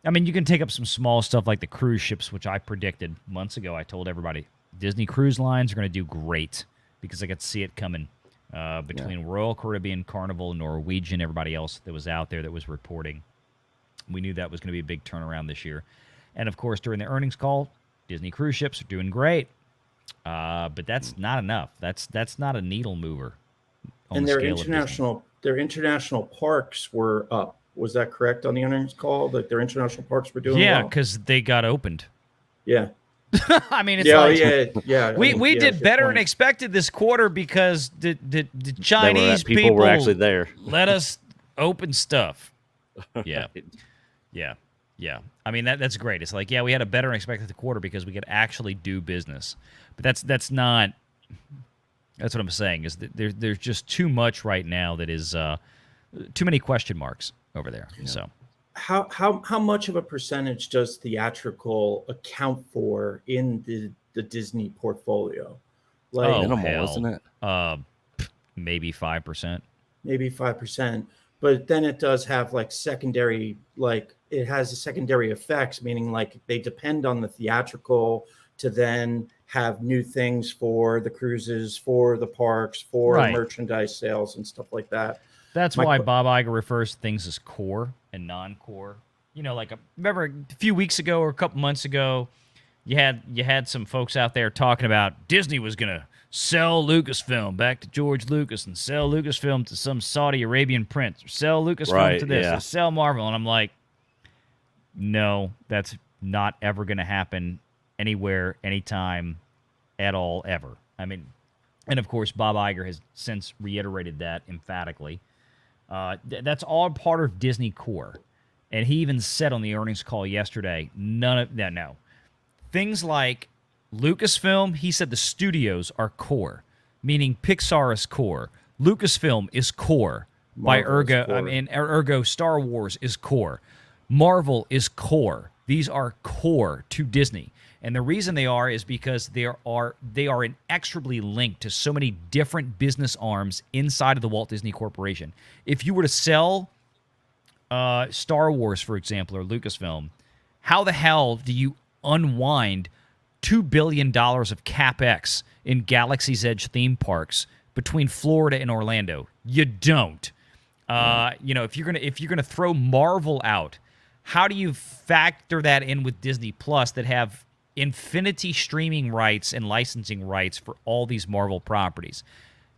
mean, you can take up some small stuff like the cruise ships, which I predicted months ago. I told everybody Disney Cruise Lines are going to do great because I could see it coming. Between Royal Caribbean, Carnival, Norwegian, everybody else that was out there that was reporting. We knew that was going to be a big turnaround this year. And, of course, during the earnings call, Disney cruise ships are doing great. But that's not enough. That's not a needle mover. And their international parks were up. Was that correct on the earnings call? Like their international parks were doing well? because they got opened. Yeah. I mean, it's we did better than expected. expected this quarter because the Chinese people were actually there. let us open stuff. Yeah. Yeah. I mean, that's great. It's like, we had a better than expected quarter because we could actually do business. But that's not – that's what I'm saying is that there's just too much right now that is too many question marks over there. Yeah. So how much of a percentage does theatrical account for in the Disney portfolio? Like minimal, isn't it? Maybe 5%. Maybe 5%. But then it does have like secondary, like it has a secondary effects, meaning like they depend on the theatrical to then have new things for the cruises, for the parks, for merchandise sales and stuff like that. That's why Bob Iger refers to things as core and non-core. Remember a few weeks ago or a couple months ago, you had some folks out there talking about Disney was going to sell Lucasfilm back to George Lucas and sell Lucasfilm to some Saudi Arabian prince, or sell Lucasfilm to this, or sell Marvel. And I'm like, no, that's not ever going to happen anywhere, anytime, at all, ever. I mean, and of course, Bob Iger has since reiterated that emphatically. That's all part of Disney core. And he even said on the earnings call yesterday, none of that, no. Things like Lucasfilm, he said the studios are core, meaning Pixar is core. Lucasfilm is core. Ergo Star Wars is core. Marvel is core. These are core to Disney. And the reason they are is because they are inexorably linked to so many different business arms inside of the Walt Disney Corporation. If you were to sell Star Wars, for example, or Lucasfilm, how the hell do you unwind $2 billion of CapEx in Galaxy's Edge theme parks between Florida and Orlando. You don't. If you're gonna throw Marvel out, how do you factor that in with Disney Plus that have infinity streaming rights and licensing rights for all these Marvel properties?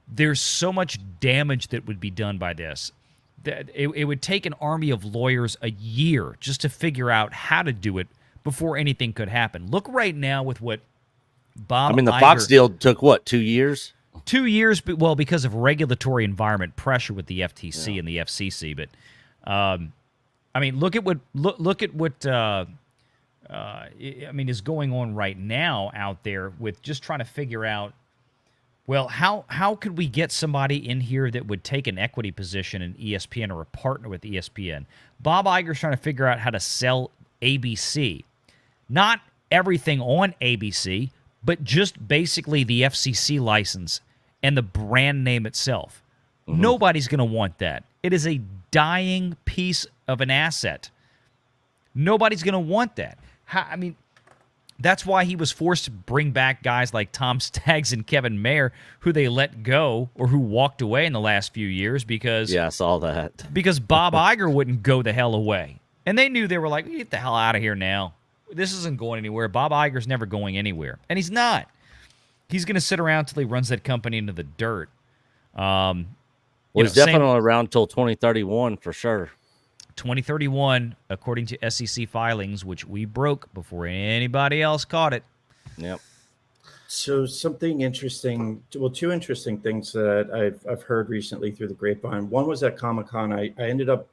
There's so much damage that would be done by this. That it would take an army of lawyers a year just to figure out how to do it before anything could happen. Look right now with what Bob I mean, the Iger, Fox deal took what, 2 years? 2 years, but well, because of regulatory environment pressure with the FTC and the FCC. But I mean, look at what is going on right now out there with just trying to figure out, well, how could we get somebody in here that would take an equity position in ESPN or a partner with ESPN? Bob Iger's trying to figure out how to sell ABC. Not everything on ABC, but just basically the FCC license and the brand name itself. Nobody's going to want that. It is a dying piece of an asset. Nobody's going to want that. That's why he was forced to bring back guys like Tom Staggs and Kevin Mayer, who they let go or who walked away in the last few years because I saw that. Because Bob Iger wouldn't go the hell away. And they knew, they were like, get the hell out of here now. This isn't going anywhere. Bob Iger's never going anywhere. And he's not. He's going to sit around till he runs that company into the dirt. He's definitely around till 2031 for sure. 2031, according to SEC filings, which we broke before anybody else caught it. Yep. So something interesting, well, two interesting things that I've heard recently through the grapevine. One was at Comic-Con. I ended up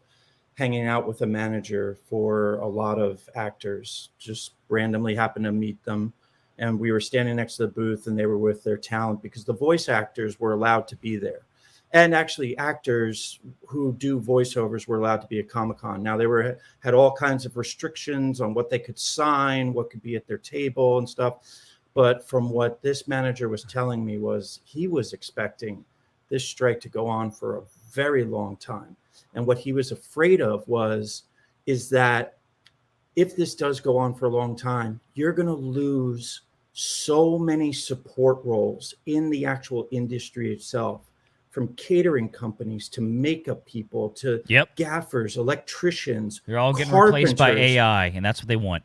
hanging out with a manager for a lot of actors, just randomly happened to meet them. And we were standing next to the booth and they were with their talent because the voice actors were allowed to be there. And actually actors who do voiceovers were allowed to be at Comic-Con. Now they had all kinds of restrictions on what they could sign, what could be at their table and stuff. But from what this manager was telling me was he was expecting this strike to go on for a very long time. And what he was afraid of is that if this does go on for a long time, you're going to lose so many support roles in the actual industry itself, from catering companies to makeup people to gaffers, electricians. They're all getting replaced by AI, and that's what they want.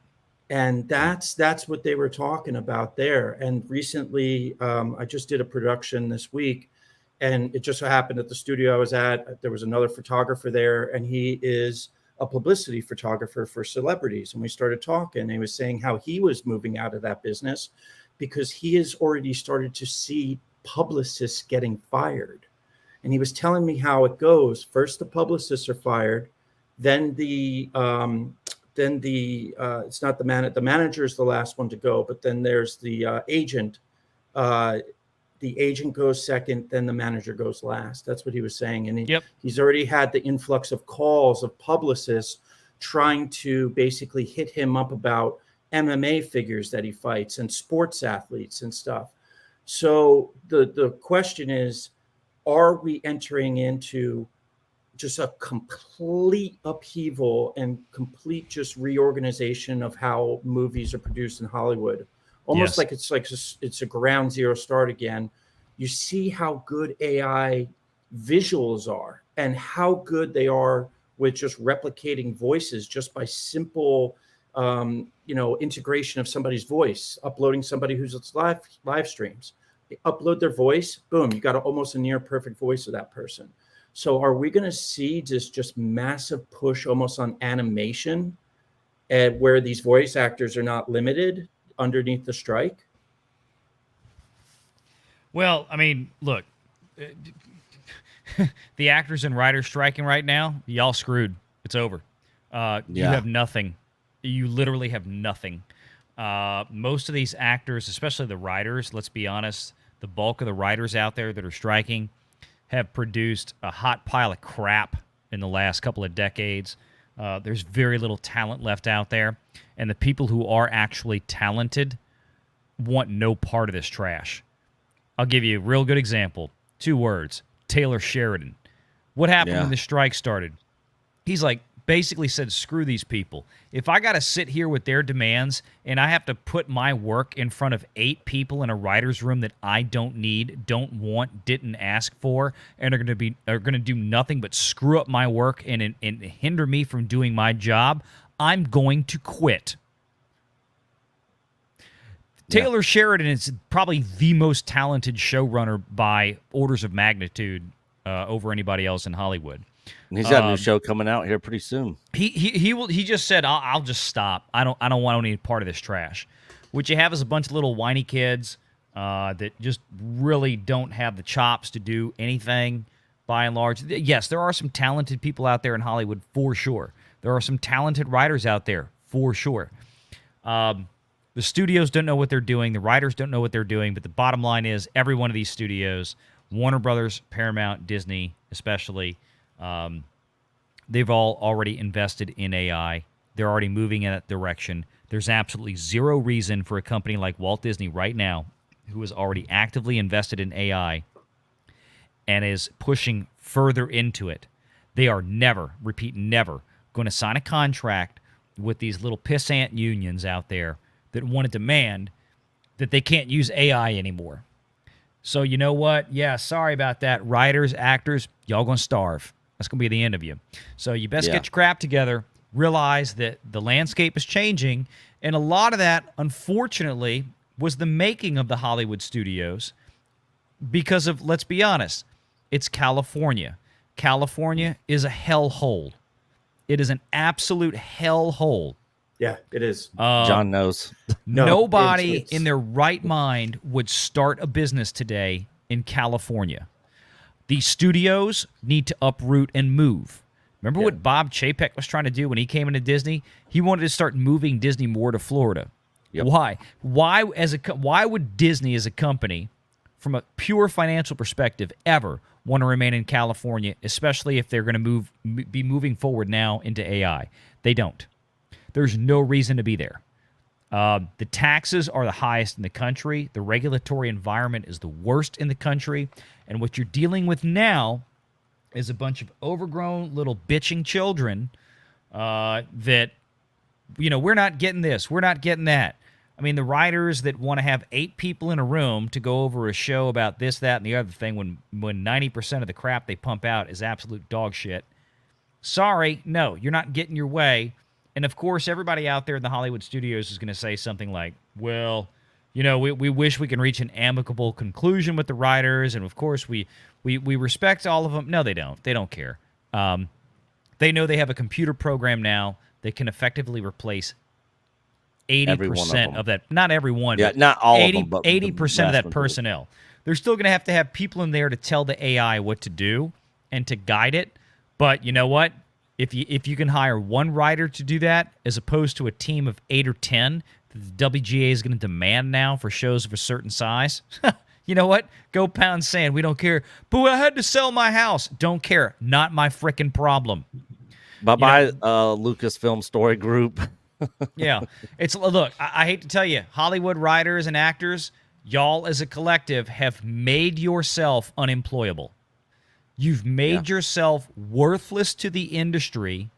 And that's what they were talking about there. And recently, I just did a production this week, and it just so happened at the studio I was at, there was another photographer there, and he is a publicity photographer for celebrities. And we started talking, and he was saying how he was moving out of that business because he has already started to see publicists getting fired. And he was telling me how it goes. First, the publicists are fired. Then it's not the manager is the last one to go, but then there's the agent. The agent goes second, then the manager goes last. That's what he was saying. And he's already had the influx of calls of publicists trying to basically hit him up about MMA figures that he fights and sports athletes and stuff. So the question is, are we entering into just a complete upheaval and complete just reorganization of how movies are produced in Hollywood? Almost like it's a ground zero start again. You see how good AI visuals are and how good they are with just replicating voices just by simple, integration of somebody's voice, uploading somebody who's live streams. They upload their voice, boom, you got almost a near perfect voice of that person. So are we going to see just massive push almost on animation where these voice actors are not limited underneath the strike? Well, I mean, look, the actors and writers striking right now, y'all screwed. It's over. You have nothing. You literally have nothing. Most of these actors, especially the writers, let's be honest, the bulk of the writers out there that are striking have produced a hot pile of crap in the last couple of decades. There's very little talent left out there. And the people who are actually talented want no part of this trash. I'll give you a real good example. 2 words. Taylor Sheridan. What happened when the strike started? He's like, basically said, screw these people. If I got to sit here with their demands and I have to put my work in front of 8 people in a writer's room that I don't need, don't want, didn't ask for, and are going to do nothing but screw up my work and hinder me from doing my job, I'm going to quit. Taylor Sheridan is probably the most talented showrunner by orders of magnitude over anybody else in Hollywood. And he's got a new show coming out here pretty soon. He just said, I'll just stop. I don't want any part of this trash. What you have is a bunch of little whiny kids that just really don't have the chops to do anything by and large. Yes, there are some talented people out there in Hollywood for sure. There are some talented writers out there for sure. The studios don't know what they're doing. The writers don't know what they're doing. But the bottom line is every one of these studios, Warner Brothers, Paramount, Disney especially, they've all already invested in AI. They're already moving in that direction. There's absolutely zero reason for a company like Walt Disney right now, who is already actively invested in AI and is pushing further into it. They are never, repeat, never going to sign a contract with these little pissant unions out there that want to demand that they can't use AI anymore. So you know what? Yeah, sorry about that. Writers, actors, y'all going to starve. That's going to be the end of you. So you best get your crap together, realize that the landscape is changing, and a lot of that, unfortunately, was the making of the Hollywood studios because of, let's be honest, it's California. California is a hellhole. It is an absolute hellhole. Yeah, it is. John knows. No, Nobody it's- in their right mind would start a business today in California. These studios need to uproot and move. Remember what Bob Chapek was trying to do when he came into Disney? He wanted to start moving Disney more to Florida. Yep. Why? Why would Disney as a company, from a pure financial perspective, ever want to remain in California, especially if they're going to be moving forward now into AI? They don't. There's no reason to be there. The taxes are the highest in the country. The regulatory environment is the worst in the country. And what you're dealing with now is a bunch of overgrown little bitching children that, we're not getting this. We're not getting that. I mean, the writers that want to have 8 people in a room to go over a show about this, that, and the other thing when 90% of the crap they pump out is absolute dog shit. Sorry, no, you're not getting your way. And, of course, everybody out there in the Hollywood studios is going to say something like, well, we wish we can reach an amicable conclusion with the writers, and, of course, we respect all of them. No, they don't. They don't care. They know they have a computer program now that can effectively replace 80% of that. Not every one. Yeah, but not all of them, but 80% of the vast that majority. personnel. They're still going to have people in there to tell the AI what to do and to guide it. But you know what? If you can hire one writer to do that, as opposed to a team of 8 or 10 that the WGA is going to demand now for shows of a certain size, you know what? Go pound sand. We don't care. But I had to sell my house. Don't care. Not my frickin' problem. Bye-bye, Lucasfilm Story Group. Yeah. Look, I hate to tell you, Hollywood writers and actors, y'all as a collective have made yourself unemployable. You've made yourself worthless to the industry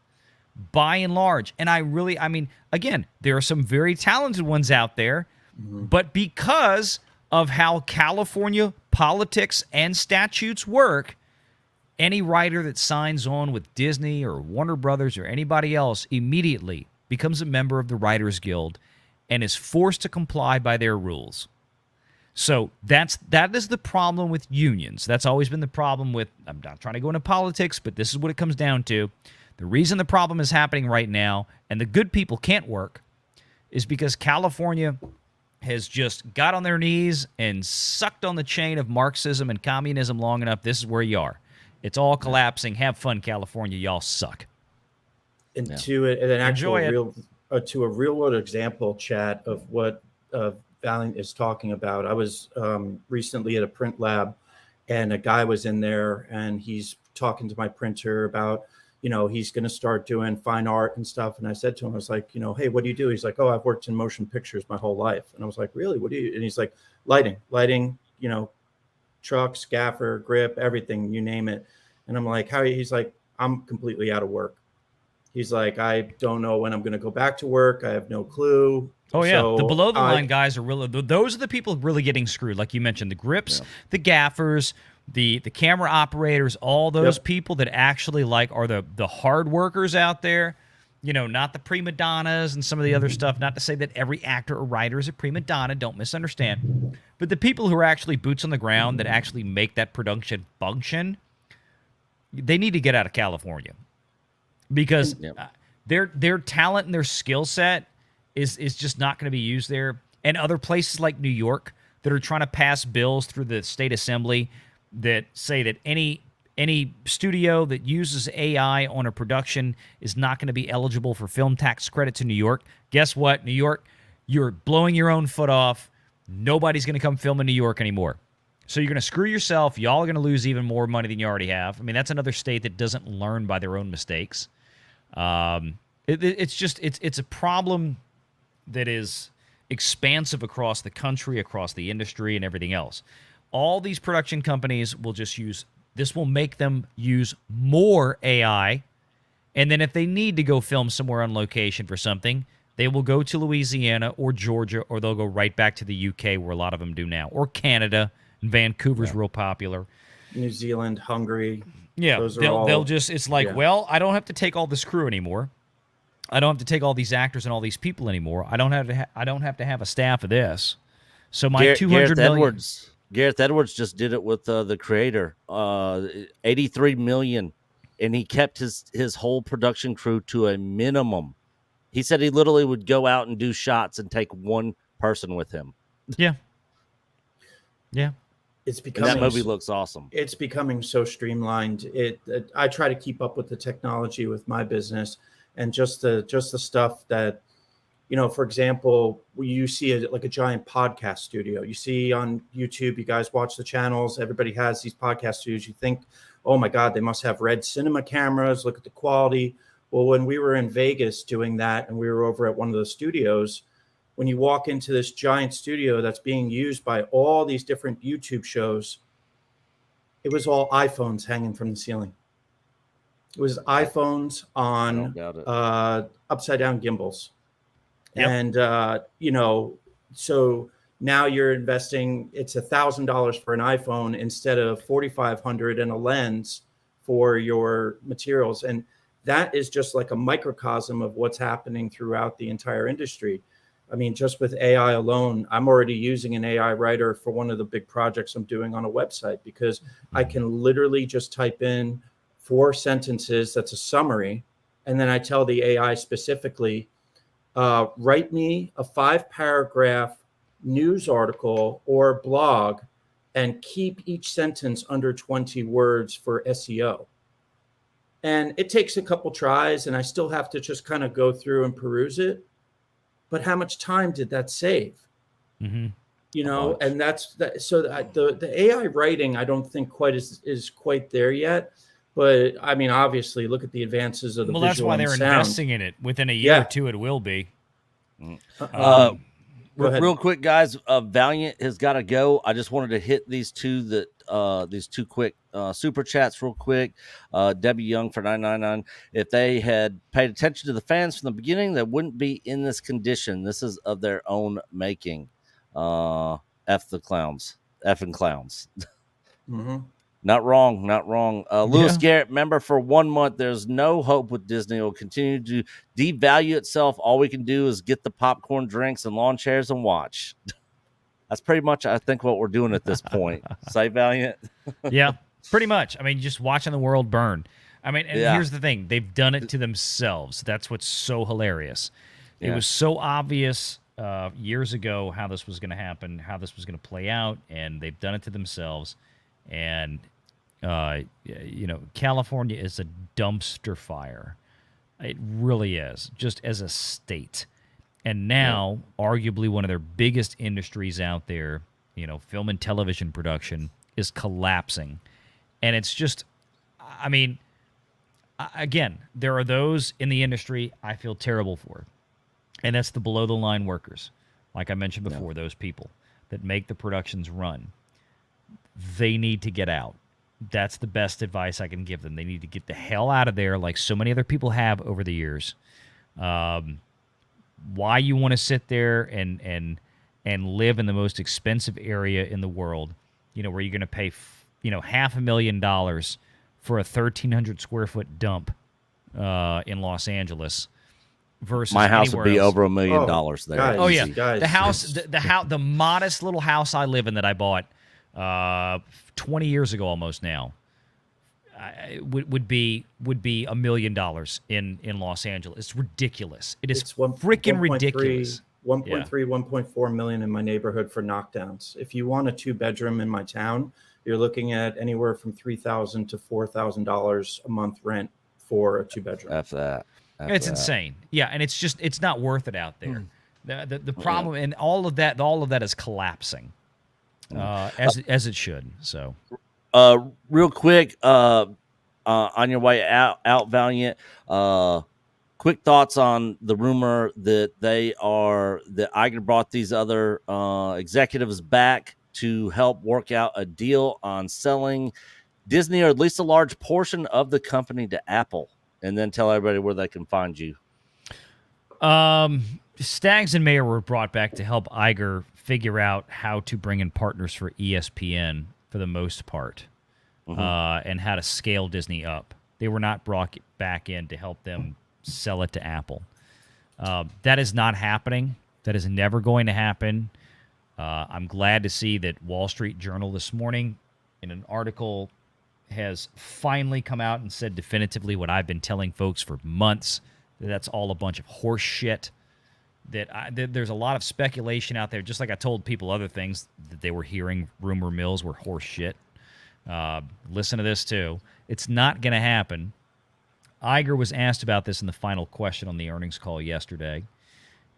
by and large. And I mean, again, there are some very talented ones out there, but because of how California politics and statutes work, any writer that signs on with Disney or Warner Brothers or anybody else immediately becomes a member of the Writers Guild and is forced to comply by their rules. So that is the problem with unions. That's always been the problem with, I'm not trying to go into politics, but this is what it comes down to. The reason the problem is happening right now and the good people can't work is because California has just got on their knees and sucked on the chain of Marxism and communism long enough. This is where you are. It's all collapsing. Have fun, California. Y'all suck. And to an actual Enjoy it. to a real world example, chat, of what Valiant is talking about. I was recently at a print lab, and a guy was in there, and he's talking to my printer about, he's going to start doing fine art and stuff. And I said to him, I was like, hey, what do you do? He's like, oh, I've worked in motion pictures my whole life. And I was like, really? What do you? And he's like, lighting, trucks, gaffer, grip, everything, you name it. And I'm like, how? He's like, I'm completely out of work. He's like, I don't know when I'm going to go back to work. I have no clue. Oh yeah, the So below the line guys are really, those are the people really getting screwed. Like you mentioned, the grips, the gaffers, the camera operators, all those people that actually are the hard workers out there. You know, not the prima donnas and some of the other stuff. Not to say that every actor or writer is a prima donna. Don't misunderstand. But the people who are actually boots on the ground that actually make that production function, they need to get out of California because their talent and their skill set is just not going to be used there. And other places like New York that are trying to pass bills through the state assembly that say that any studio that uses AI on a production is not going to be eligible for film tax credits in New York. Guess what? New York, you're blowing your own foot off. Nobody's going to come film in New York anymore. So you're going to screw yourself. Y'all are going to lose even more money than you already have. I mean, that's another state that doesn't learn by their own mistakes. It's a problem that is expansive across the country, across the industry, and everything else. All these production companies will just use this will make them use more AI, and then if they need to go film somewhere on location for something, they will go to Louisiana or Georgia, or they'll go right back to the UK, where a lot of them do now, or Canada. And Vancouver's real popular. New Zealand, Hungary. Yeah, they'll just, it's like, well, I don't have to take all this crew anymore. I don't have to take all these actors and all these people anymore. I don't have to have a staff of this. So my $200 million. Gareth Edwards just did it with the creator, $83 million, and he kept his whole production crew to a minimum. He said he literally would go out and do shots and take one person with him. Yeah. It's becoming, and that movie looks awesome. It's becoming so streamlined. I try to keep up with the technology with my business, and just the stuff that, you know, for example, you see like a giant podcast studio. You see on YouTube, you guys watch the channels. Everybody has these podcast studios. You think, oh my God, they must have red cinema cameras. Look at the quality. Well, when we were in Vegas doing that, and we were over at one of the studios, when you walk into this giant studio that's being used by all these different YouTube shows, it was all iPhones hanging from the ceiling. It was iPhones on upside down gimbals. Yep. And, you know, so now you're investing, it's $1,000 for an iPhone instead of $4,500 and a lens for your materials. And that is just like a microcosm of what's happening throughout the entire industry. I mean, just with AI alone, I'm already using an AI writer for one of the big projects I'm doing on a website, because I can literally just type in 4 sentences. That's a summary. And then I tell the AI specifically, write me a 5-paragraph news article or blog and keep each sentence under 20 words for SEO. And it takes a couple tries, and I still have to just kind of go through and peruse it. But how much time did that save? Mm-hmm. You know, and that's that. So the AI writing, I don't think quite is quite there yet. But I mean, obviously, look at the advances of the visual and sound. Well, that's why they're investing in it. Within a year or two, it will be. Real quick, guys, Valiant has got to go. I just wanted to hit these two quick super chats real quick. Debbie Young for $9.99. If they had paid attention to the fans from the beginning, they wouldn't be in this condition. This is of their own making. F the clowns. Effing clowns. Mm-hmm. Not wrong. Lewis Garrett, member for 1 month. There's no hope with Disney. It will continue to devalue itself. All we can do is get the popcorn, drinks, and lawn chairs and watch. That's pretty much, I think, what we're doing at this point. Say Valiant. Yeah, pretty much. I mean, just watching the world burn. I mean, and here's the thing. They've done it to themselves. That's what's so hilarious. It was so obvious years ago how this was going to happen, how this was going to play out, and they've done it to themselves. And you know, California is a dumpster fire. It really is, just as a state. And now, arguably one of their biggest industries out there, you know, film and television production, is collapsing. And it's just, I mean, again, there are those in the industry I feel terrible for. And that's the below-the-line workers. Like I mentioned before, those people that make the productions run. They need to get out. That's the best advice I can give them. They need to get the hell out of there, like so many other people have over the years. Why you want to sit there and live in the most expensive area in the world, where you're going to pay, $500,000 for a 1,300 square foot dump in Los Angeles versus My house would anywhere be else. over $1 million there. guys. Oh yeah, Guys, the house, the modest little house I live in that I bought 20 years ago almost now, would be $1 million in Los Angeles. It's ridiculous. It is It's freaking ridiculous. 1.3, 1.4 million in my neighborhood for knockdowns. If you want a 2-bedroom in my town, you're looking at anywhere from $3,000 to $4,000 a month rent for a 2-bedroom. F that. It's insane. Yeah, and it's not worth it out there. The problem and all of that is collapsing, as it should. So, Real quick, on your way out, Valiant. Quick thoughts on the rumor that that Iger brought these other executives back to help work out a deal on selling Disney, or at least a large portion of the company, to Apple, and then tell everybody where they can find you. Staggs and Mayer were brought back to help Iger figure out how to bring in partners for ESPN for the most part, and how to scale Disney up. They were not brought back in to help them sell it to Apple. That is not happening. That is never going to happen. I'm glad to see that Wall Street Journal this morning, in an article, has finally come out and said definitively what I've been telling folks for months, that that's all a bunch of horse shit. That there's a lot of speculation out there, just like I told people other things that they were hearing rumor mills were horse shit. Listen to this too. It's not going to happen. Iger was asked about this in the final question on the earnings call yesterday,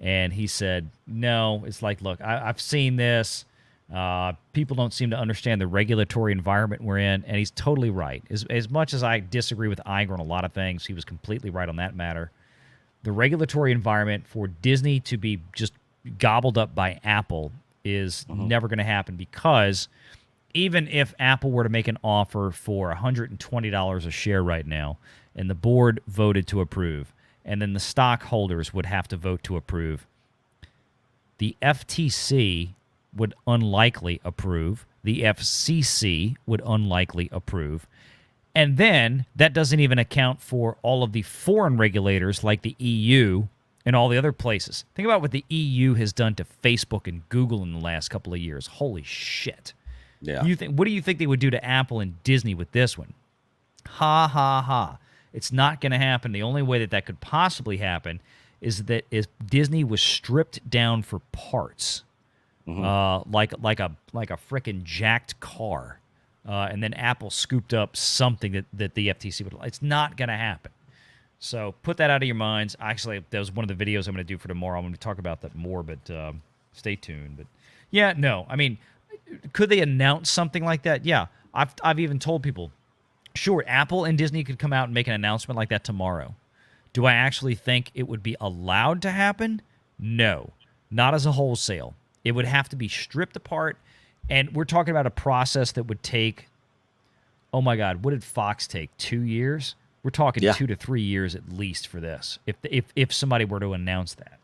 and he said, no, it's like, look, I've seen this. People don't seem to understand the regulatory environment we're in, and he's totally right. As much as I disagree with Iger on a lot of things, he was completely right on that matter. The regulatory environment for Disney to be just gobbled up by Apple is never going to happen, because even if Apple were to make an offer for $120 a share right now, and the board voted to approve, and then the stockholders would have to vote to approve, the FTC would unlikely approve, the FCC would unlikely approve, and then that doesn't even account for all of the foreign regulators like the EU and all the other places. Think about what the EU has done to Facebook and Google in the last couple of years. Holy shit. Yeah. What do you think they would do to Apple and Disney with this one? Ha, ha, ha. It's not going to happen. The only way that could possibly happen is that if Disney was stripped down for parts, like a frickin' jacked car, and then Apple scooped up something that the FTC would. It's not going to happen. So put that out of your minds. Actually, that was one of the videos I'm going to do for tomorrow. I'm going to talk about that more, but stay tuned. But yeah, no, I mean, could they announce something like that? Yeah, I've even told people, sure, Apple and Disney could come out and make an announcement like that tomorrow. Do I actually think it would be allowed to happen? No, not as a wholesale. It would have to be stripped apart, and we're talking about a process that would take, oh my God, what did Fox take, 2 years? We're talking 2 to 3 years at least for this, if somebody were to announce that,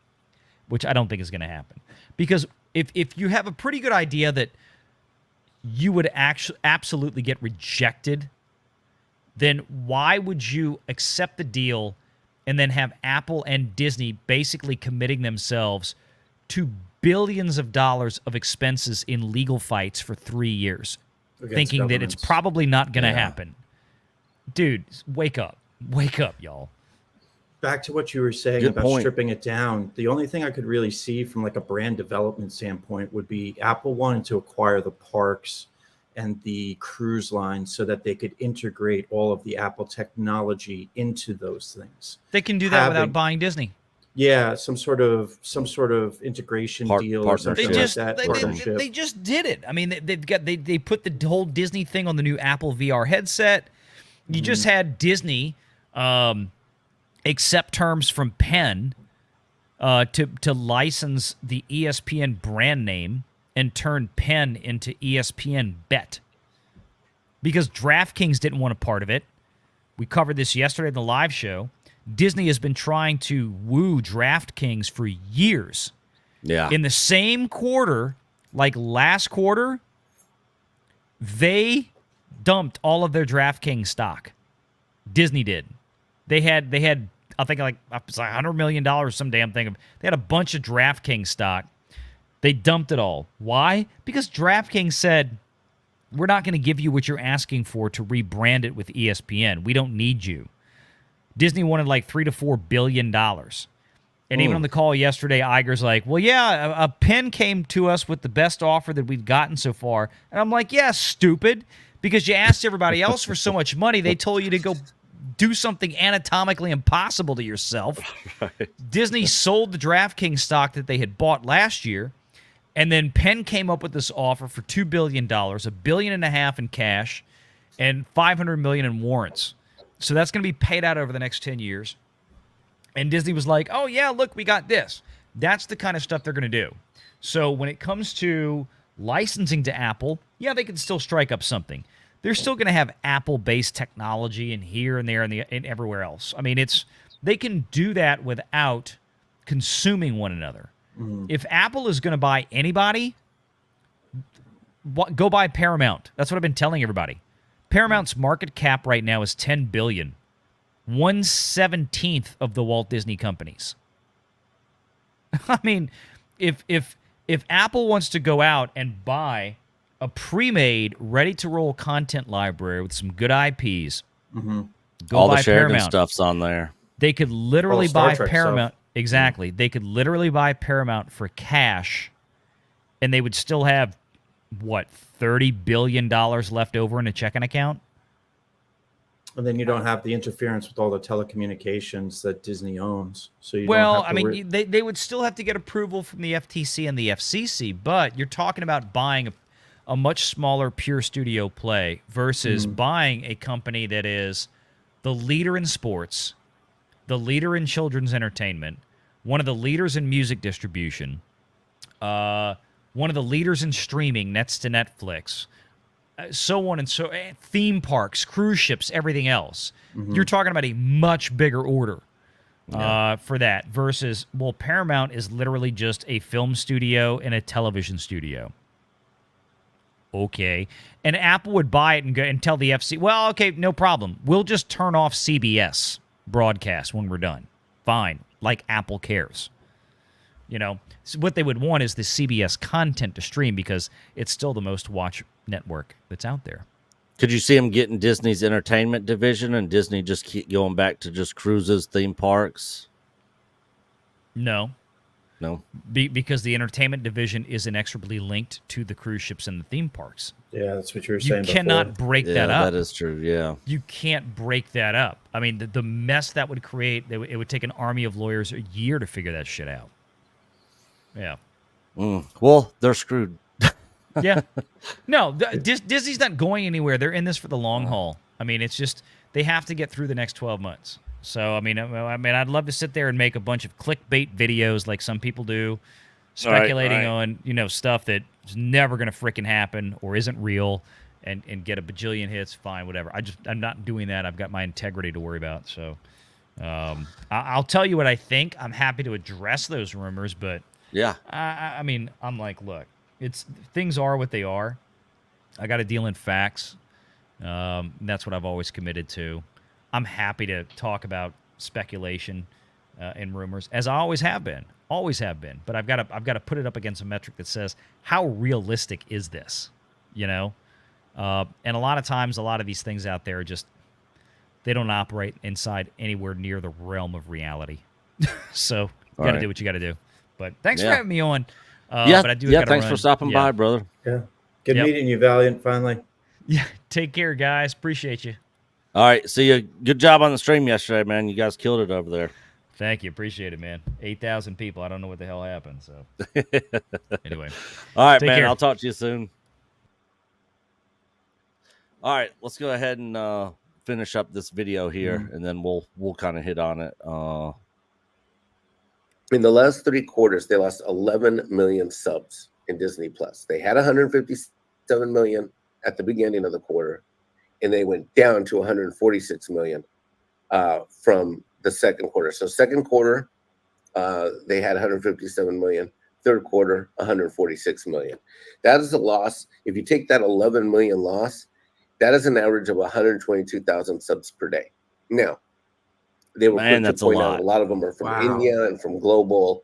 which I don't think is going to happen. Because if you have a pretty good idea that you would actually absolutely get rejected, then why would you accept the deal and then have Apple and Disney basically committing themselves to billions of dollars of expenses in legal fights for 3 years, thinking that it's probably not going to happen? Dude, wake up. Wake up, y'all. Back to what you were saying Good about point. stripping it down. The only thing I could really see from like a brand development standpoint would be Apple wanting to acquire the parks and the cruise line so that they could integrate all of the Apple technology into those things. They can do that without buying Disney. Yeah, some sort of integration deal or something like that. Partnership. They just did it. I mean, they put the whole Disney thing on the new Apple VR headset. You just had Disney accept terms from Penn to license the ESPN brand name and turn Penn into ESPN Bet. because DraftKings didn't want a part of it. We covered this yesterday in the live show. Disney has been trying to woo DraftKings for years. Yeah. In the same quarter, like last quarter, they dumped all of their DraftKings stock. Disney did. They had I think like $100 million, some damn thing. They had a bunch of DraftKings stock. They dumped it all. Why? Because DraftKings said, we're not going to give you what you're asking for to rebrand it with ESPN. We don't need you. Disney wanted like $3 to $4 billion. And even on the call yesterday, Iger's like, well, yeah, a Penn came to us with the best offer that we've gotten so far. And I'm like, yeah, stupid. Because you asked everybody else for so much money, they told you to go do something anatomically impossible to yourself. Right. Disney sold the DraftKings stock that they had bought last year. And then Penn came up with this offer for $2 billion, $1.5 billion in cash, and $500 million in warrants. So that's going to be paid out over the next 10 years. And Disney was like, oh, yeah, look, we got this. That's the kind of stuff they're going to do. So when it comes to licensing to Apple, yeah, they can still strike up something. They're still going to have Apple-based technology in here and there and everywhere else. I mean, they can do that without consuming one another. If Apple is going to buy anybody, go buy Paramount. That's what I've been telling everybody. Paramount's market cap right now is $10 billion, 1/17 of the Walt Disney Company's. I mean, if Apple wants to go out and buy a pre-made, ready-to-roll content library with some good IPs, go all buy the Sheridan Paramount. stuff's on there. They could literally Star buy Trek Paramount. stuff. Exactly. They could literally buy Paramount for cash, and they would still have, what, $30 billion left over in a checking account? And then you don't have the interference with all the telecommunications that Disney owns. So you Well, don't have I to mean, they would still have to get approval from the FTC and the FCC, but you're talking about buying a much smaller pure studio play versus buying a company that is the leader in sports, the leader in children's entertainment, one of the leaders in music distribution, one of the leaders in streaming, next to Netflix, so on and so, theme parks, cruise ships, everything else. You're talking about a much bigger order for that versus, well, Paramount is literally just a film studio and a television studio. Okay. And Apple would buy it and go and tell the FCC, well, okay, no problem. We'll just turn off CBS broadcast when we're done. Fine. Like Apple cares. You know, so what they would want is the CBS content to stream because it's still the most watched network that's out there. Could you see them getting Disney's entertainment division and Disney just keep going back to just cruises, theme parks? No. No. Because the entertainment division is inexorably linked to the cruise ships and the theme parks. Yeah, that's what you were You saying cannot before. break Yeah, that up. that is true. Yeah. You can't break that up. I mean, the mess that would create, it would take an army of lawyers a year to figure that shit out. Yeah. Well, they're screwed. Yeah. No, Disney's not going anywhere. They're in this for the long haul. I mean, it's just they have to get through the next 12 months. So, I mean, I'd love to sit there and make a bunch of clickbait videos like some people do, speculating on, stuff that's never going to frickin' happen or isn't real and get a bajillion hits. Fine, whatever. I'm not doing that. I've got my integrity to worry about. So, I'll tell you what I think. I'm happy to address those rumors, but Yeah. I mean, I'm like, look, things are what they are. I got to deal in facts. That's what I've always committed to. I'm happy to talk about speculation and rumors, as I always have been. But I've got to put it up against a metric that says how realistic is this, And a lot of times, a lot of these things out there are just they don't operate inside anywhere near the realm of reality. So you got to do what you got to do. But thanks for having me on. But I do. Thanks for stopping by, brother. Yeah. Good meeting you, Valiant, finally. Yeah. Take care, guys. Appreciate you. All right. See you. Good job on the stream yesterday, man. You guys killed it over there. Thank you. Appreciate it, man. 8,000 people. I don't know what the hell happened. So anyway. All right, Take man. care. I'll talk to you soon. All right. Let's go ahead and finish up this video here, and then we'll kind of hit on it. In the last 3 quarters, they lost 11 million subs in Disney Plus. They had 157 million at the beginning of the quarter, and they went down to 146 million from the second quarter. So second quarter, they had 157 million. Third quarter, 146 million. That is a loss. If you take that 11 million loss, that is an average of 122,000 subs per day. Now, they were quick to that's a point out lot. a lot of them are from Wow. India and from global,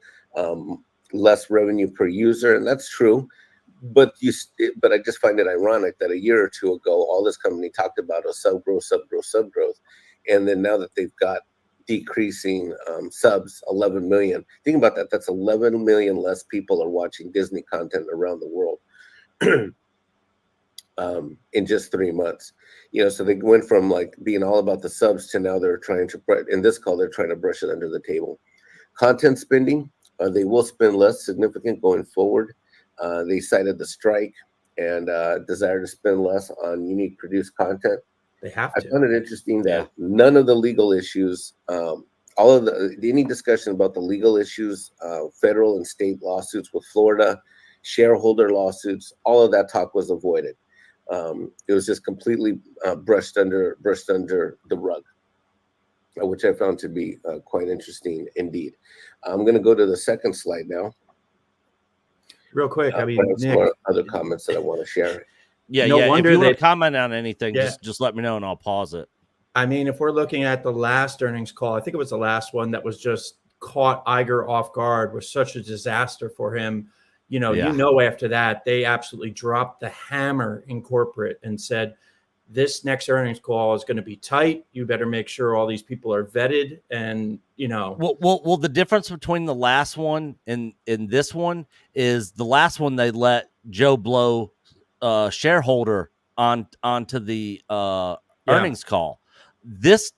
less revenue per user, and that's true. But I just find it ironic that a year or two ago, all this company talked about a sub growth, and then now that they've got decreasing subs, 11 million. Think about that. That's 11 million less people are watching Disney content around the world in just 3 months. So they went from like being all about the subs to now they're trying to, in this call, they're trying to brush it under the table. Content spending, they will spend less significant going forward. They cited the strike and desire to spend less on unique produced content. They have I to. found it interesting that none of the legal issues, any discussion about the legal issues, federal and state lawsuits with Florida, shareholder lawsuits, all of that talk was avoided. It was just completely brushed under the rug, which I found to be quite interesting indeed. I'm going to go to the second slide now. Real quick, I mean, I have some Nick, more other comments that I want to share. No If wonder you want they- to comment on anything, Yeah. just let me know and I'll pause it. I mean, if we're looking at the last earnings call, I think it was the last one that was just caught Iger off guard, was such a disaster for him. After that, they absolutely dropped the hammer in corporate and said, this next earnings call is going to be tight. You better make sure all these people are vetted. And, Well, the difference between the last one and this one is the last one they let Joe Blow shareholder onto the earnings call. This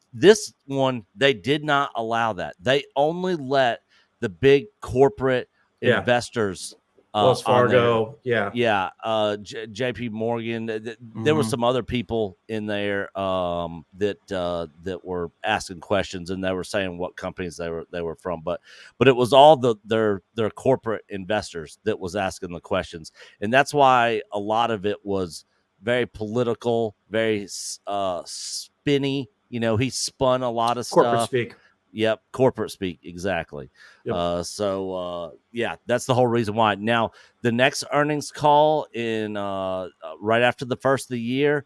one, they did not allow that. They only let the big corporate investors, Wells Fargo, JP Morgan. There were some other people in there that were asking questions, and they were saying what companies they were from, but it was all their corporate investors that was asking the questions, and that's why a lot of it was very political, very spinny. He spun a lot of corporate stuff. speak. Yep, corporate speak, exactly. Yep. That's the whole reason why. Now, the next earnings call in right after the first of the year,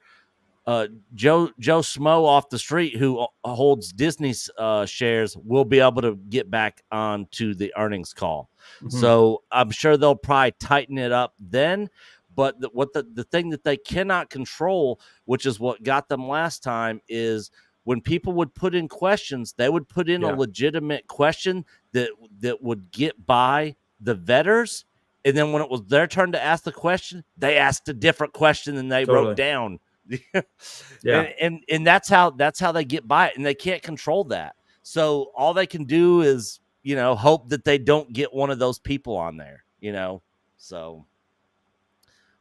Joe Schmo off the street, who holds Disney's shares, will be able to get back onto the earnings call. Mm-hmm. So I'm sure they'll probably tighten it up then. But the thing that they cannot control, which is what got them last time, is when people would put in questions, they would put in a legitimate question that would get by the vetters. And then when it was their turn to ask the question, they asked a different question than they wrote down. And that's how they get by it. And they can't control that. So all they can do is, hope that they don't get one of those people on there, so.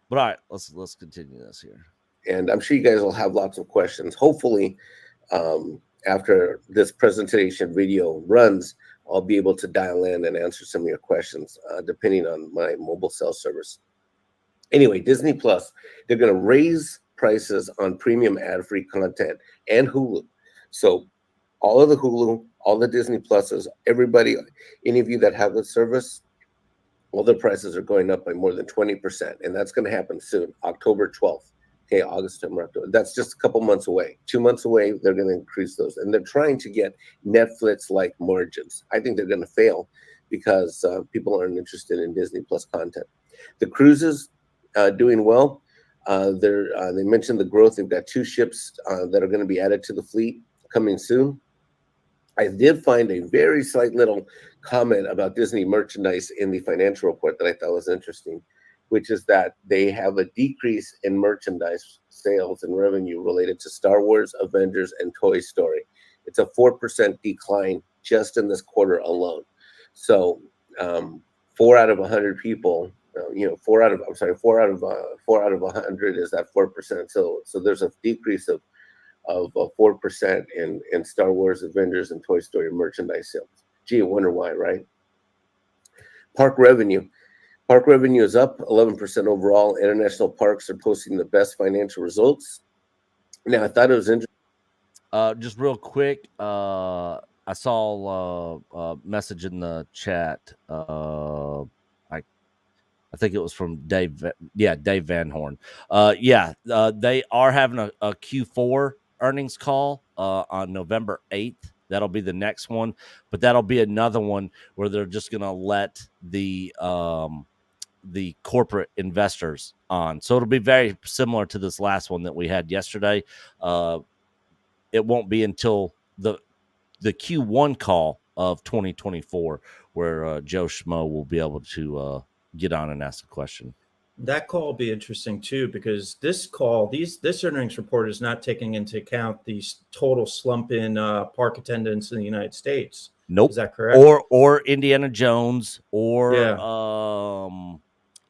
But all right, let's continue this here. And I'm sure you guys will have lots of questions. Hopefully, after this presentation video runs, I'll be able to dial in and answer some of your questions, depending on my mobile cell service. Anyway, Disney Plus, they're going to raise prices on premium ad-free content and Hulu. So all of the Hulu, all the Disney Pluses, everybody, any of you that have the service, all their prices are going up by more than 20%. And that's going to happen soon, October 12th. Okay, August, September, October. That's just a couple months away. 2 months away, they're going to increase those. And they're trying to get Netflix-like margins. I think they're going to fail because people aren't interested in Disney Plus content. The cruises doing well. They mentioned the growth. They've got 2 ships that are going to be added to the fleet coming soon. I did find a very slight little comment about Disney merchandise in the financial report that I thought was interesting, which is that they have a decrease in merchandise sales and revenue related to Star Wars, Avengers, and Toy Story. It's a 4% decline just in this quarter alone. So 4 out of 100 people, 4 out of 100 is that 4%. So there's a decrease of 4% in Star Wars, Avengers, and Toy Story merchandise sales. Gee, I wonder why, right? Park revenue. Park revenue is up 11% overall. International parks are posting the best financial results. Now, I thought it was interesting. Just real quick, I saw a message in the chat. I think it was from Dave. Yeah, Dave Van Horn. They are having a Q4 earnings call on November 8th. That'll be the next one, but that'll be another one where they're just gonna let the corporate investors on. So it'll be very similar to this last one that we had yesterday. It won't be until the Q1 call of 2024 where Joe Schmo will be able to get on and ask a question. That call will be interesting too, because this earnings report is not taking into account the total slump in park attendance in the United States. Nope. Is that correct? Or Indiana Jones or Little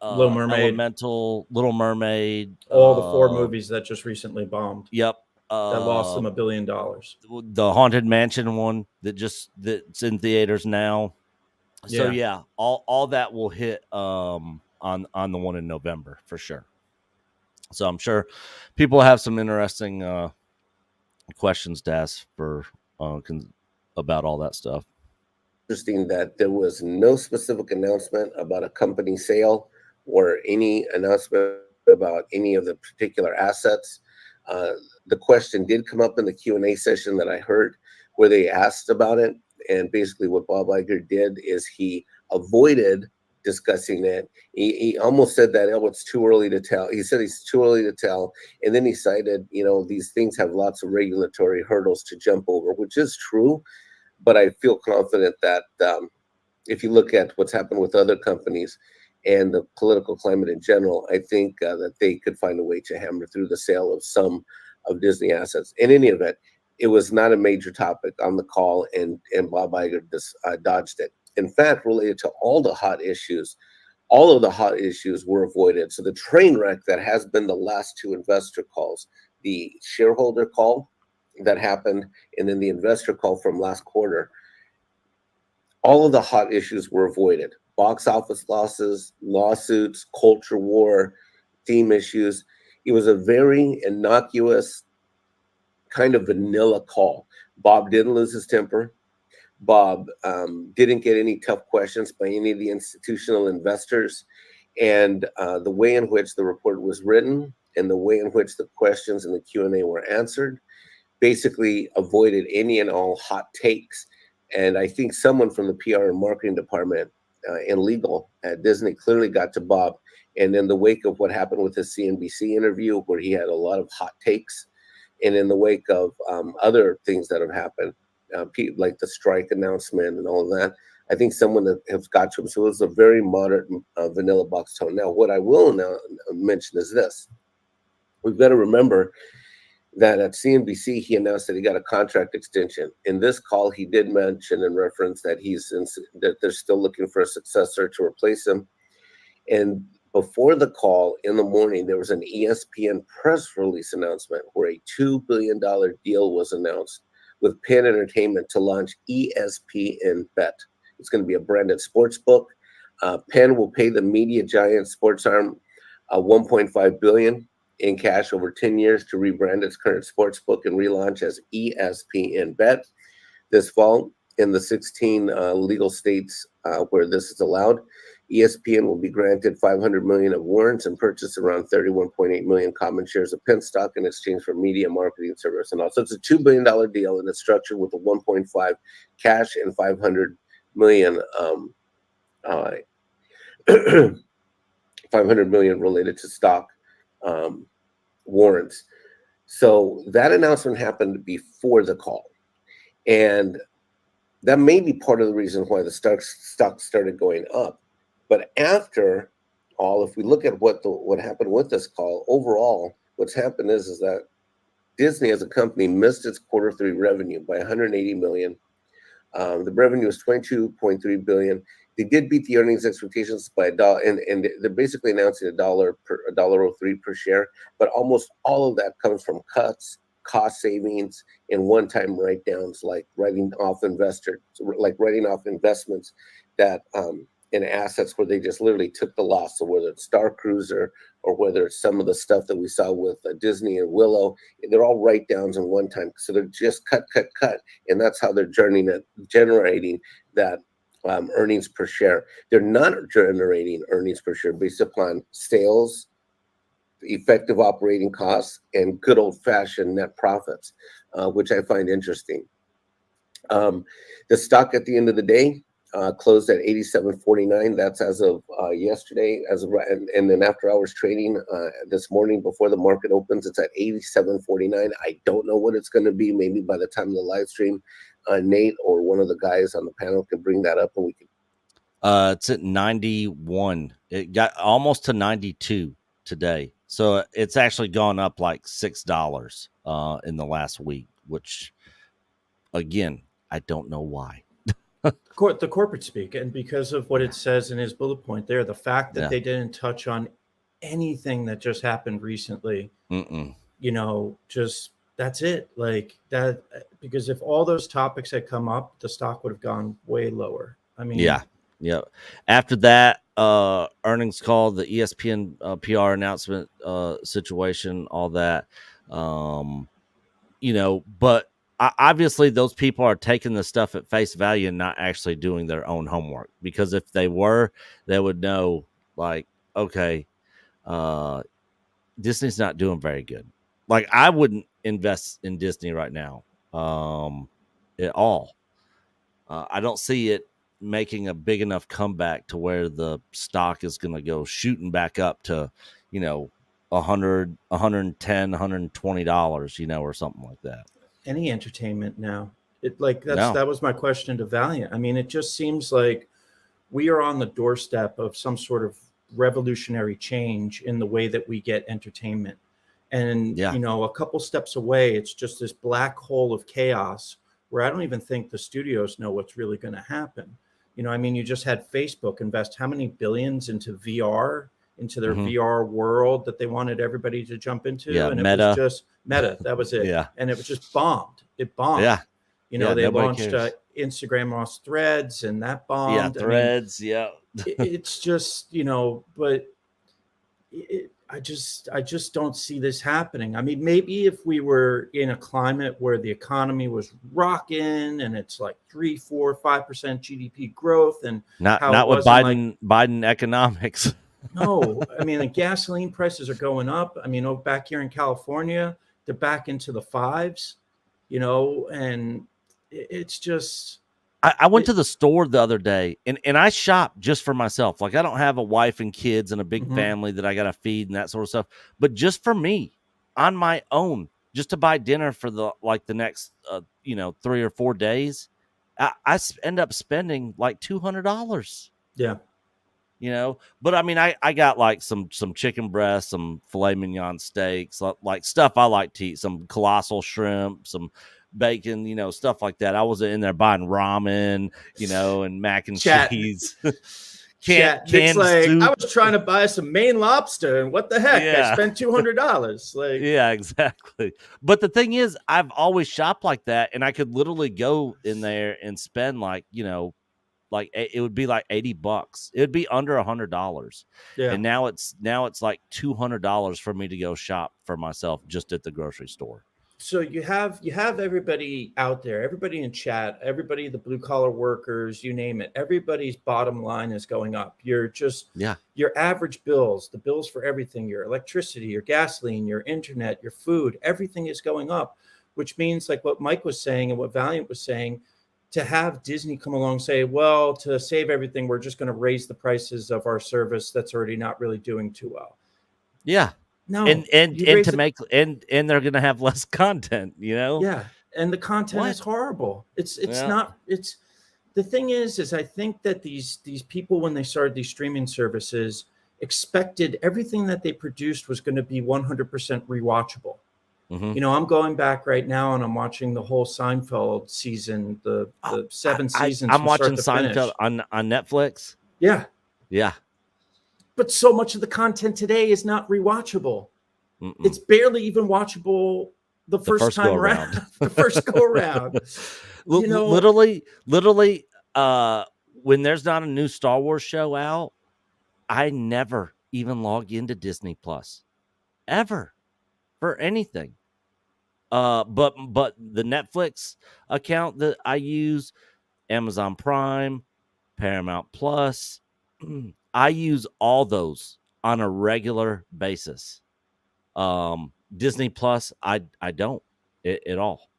Mermaid. Elemental, Little Mermaid. All the 4 movies that just recently bombed. Yep. That lost them $1 billion. The Haunted Mansion one that's in theaters now. So yeah, all that will hit on the one in November for sure. So I'm sure people have some interesting questions to ask for about all that stuff. Interesting that there was no specific announcement about a company sale or any announcement about any of the particular assets. The question did come up in the Q&A session that I heard where they asked about it. And basically what Bob Iger did is he avoided discussing it. He almost said that, oh, it's too early to tell. He said it's too early to tell. And then he cited, these things have lots of regulatory hurdles to jump over, which is true. But I feel confident that if you look at what's happened with other companies and the political climate in general, I think that they could find a way to hammer through the sale of some of Disney assets. In any event, it was not a major topic on the call, and Bob Iger just dodged it. In fact, related to all of the hot issues were avoided. So the train wreck that has been the last 2 investor calls, the shareholder call that happened, and then the investor call from last quarter, all of the hot issues were avoided. Box office losses, lawsuits, culture war, theme issues. It was a very innocuous, kind of vanilla call. Bob didn't lose his temper. Bob didn't get any tough questions by any of the institutional investors. And the way in which the report was written and the way in which the questions in the Q&A were answered basically avoided any and all hot takes. And I think someone from the PR and marketing department and legal at Disney clearly got to Bob. And in the wake of what happened with his CNBC interview, where he had a lot of hot takes, and in the wake of other things that have happened, like the strike announcement and all of that, I think someone that has got to him. So it was a very moderate vanilla box tone. Now, what I will now mention is this. We've got to remember that at CNBC, he announced that he got a contract extension. In this call, he did mention and reference that that they're still looking for a successor to replace him. And before the call in the morning, there was an ESPN press release announcement where a $2 billion deal was announced with Penn Entertainment to launch ESPN Bet. It's going to be a branded sports book. Penn will pay the media giant sports arm $1.5 billion in cash over 10 years to rebrand its current sports book and relaunch as ESPN Bet this fall in the 16 legal states where this is allowed. ESPN will be granted $500 million of warrants and purchase around 31.8 million common shares of Penn stock in exchange for media marketing service and all. So it's a $2 billion deal, and it's structured with a 1.5 cash and 500 million 500 million related to stock warrants. So that announcement happened before the call, and that may be part of the reason why the stock started going up. But after all, if we look at what happened with this call, overall, what's happened is that Disney as a company missed its quarter 3 revenue by 180 million. The revenue was 22.3 billion. They did beat the earnings expectations by $1, and they're basically announcing $1.03 per share. But almost all of that comes from cuts, cost savings, and one-time write-downs, like writing off investments that in assets where they just literally took the loss. So whether it's Star Cruiser or whether it's some of the stuff that we saw with Disney and Willow, they're all write downs in one time. So they're just cut. And that's how they're generating that earnings per share. They're not generating earnings per share based upon sales, effective operating costs, and good old-fashioned net profits, which I find interesting. The stock at the end of the day closed at 87.49. That's as of yesterday. And then after hours trading this morning before the market opens, it's at 87.49. I don't know what it's going to be. Maybe by the time of the live stream, Nate or one of the guys on the panel can bring that up, and we can. It's at 91. It got almost to 92 today. So it's actually gone up like $6 in the last week, which, again, I don't know why. The corporate speak, and because of what it says in his bullet point there, the fact that they didn't touch on anything that just happened recently, just that's it. Like that, because if all those topics had come up, the stock would have gone way lower. I mean, yeah. After that earnings call, the ESPN PR announcement situation, all that, but obviously those people are taking the stuff at face value and not actually doing their own homework, because if they were, they would know, like, okay, Disney's not doing very good. Like, I wouldn't invest in Disney right now at all. I don't see it making a big enough comeback to where the stock is going to go shooting back up to, $100, $110, $120, or something like that. Any entertainment now, that was my question to Valiant. I mean, it just seems like we are on the doorstep of some sort of revolutionary change in the way that we get entertainment. And, a couple steps away, it's just this black hole of chaos where I don't even think the studios know what's really going to happen. You just had Facebook invest how many billions into VR, into their VR world that they wanted everybody to jump into. Yeah, and Meta. It was just Meta. That was it. Yeah. And it was just bombed. It bombed. Yeah. They launched Instagram lost Threads, and that bombed. Yeah, Threads. It's just, but I just don't see this happening. I mean, maybe if we were in a climate where the economy was rocking and it's like 3, 4, 5% GDP growth, and not with Biden economics. No, I mean, the gasoline prices are going up. I mean, back here in California, they're back into the 5s, and it's just. I went to the store the other day and I shop just for myself. Like, I don't have a wife and kids and a big family that I got to feed and that sort of stuff, but just for me on my own, just to buy dinner for the next, 3 or 4 days, I end up spending like $200. Yeah. But I mean, I got like some chicken breasts, some filet mignon steaks, like stuff I like to eat, some colossal shrimp, some bacon, stuff like that. I was in there buying ramen, and mac and cheese. It's like, soup. I was trying to buy some Maine lobster, and what the heck? I spent $200. Like, yeah, exactly. But the thing is, I've always shopped like that, and I could literally go in there and spend like it would be like $80. It would be under $100. Yeah. And now it's like $200 for me to go shop for myself just at the grocery store. So you have everybody out there, everybody in chat, everybody, the blue collar workers, you name it. Everybody's bottom line is going up. Your average bills, the bills for everything, your electricity, your gasoline, your internet, your food, everything is going up, which means, like what Mike was saying and what Valiant was saying, to have Disney come along and say, well, to save everything, we're just going to raise the prices of our service that's already not really doing too well. Yeah. No, and to make and they're gonna have less content, Yeah, and the content is horrible. It's not. It's the thing is I think that these people, when they started these streaming services, expected everything that they produced was going to be 100% rewatchable. Mm-hmm. I'm going back right now and I'm watching the whole Seinfeld season, the 7 seasons. I'm watching Seinfeld on Netflix. Yeah. But so much of the content today is not rewatchable. Mm-mm. It's barely even watchable the first time around. The first go around. Literally, when there's not a new Star Wars show out, I never even log into Disney Plus ever for anything. But the Netflix account that I use, Amazon Prime, Paramount Plus, I use all those on a regular basis. Disney Plus, I don't at all,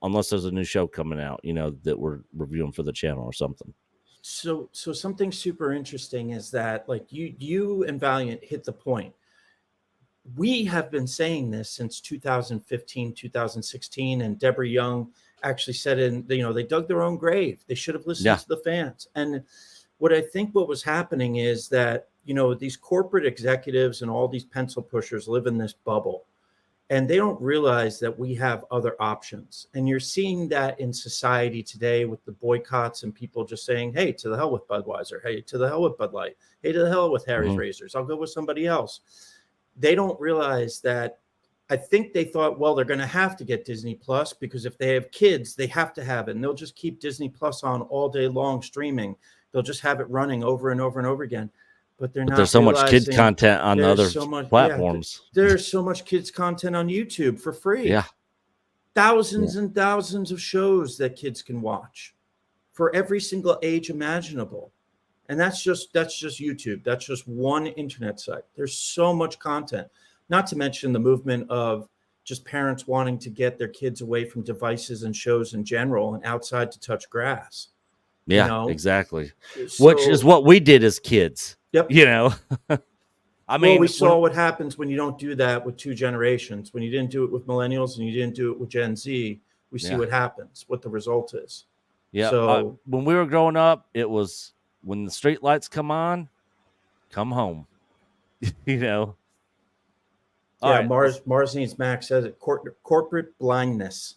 unless there's a new show coming out, that we're reviewing for the channel or something. So something super interesting is that, like, you and Valiant hit the point. We have been saying this since 2015, 2016, and Deborah Young actually said they dug their own grave. They should have listened to the fans. And what I think what was happening is that, these corporate executives and all these pencil pushers live in this bubble, and they don't realize that we have other options. And you're seeing that in society today with the boycotts and people just saying, hey, to the hell with Budweiser. Hey, to the hell with Bud Light. Hey, to the hell with Harry's Razors. I'll go with somebody else. They don't realize that. I think they thought, well, they're going to have to get Disney Plus because if they have kids, they have to have it. And they'll just keep Disney Plus on all day long streaming. They'll just have it running over and over and over again. But they're not. There's so much kids content on the other platforms. There's so much kids content on YouTube for free. Yeah. Thousands and thousands of shows that kids can watch for every single age imaginable. And that's just YouTube. That's just one internet site. There's so much content, not to mention the movement of just parents wanting to get their kids away from devices and shows in general and outside to touch grass. Yeah, exactly. Which is what we did as kids. Yep. I mean, we saw what happens when you don't do that with two generations. When you didn't do it with millennials and you didn't do it with Gen Z, we see what happens, what the result is. Yeah. So when we were growing up, it was when the street lights come on, come home. All right. Mars Needs Max says it. Corporate blindness.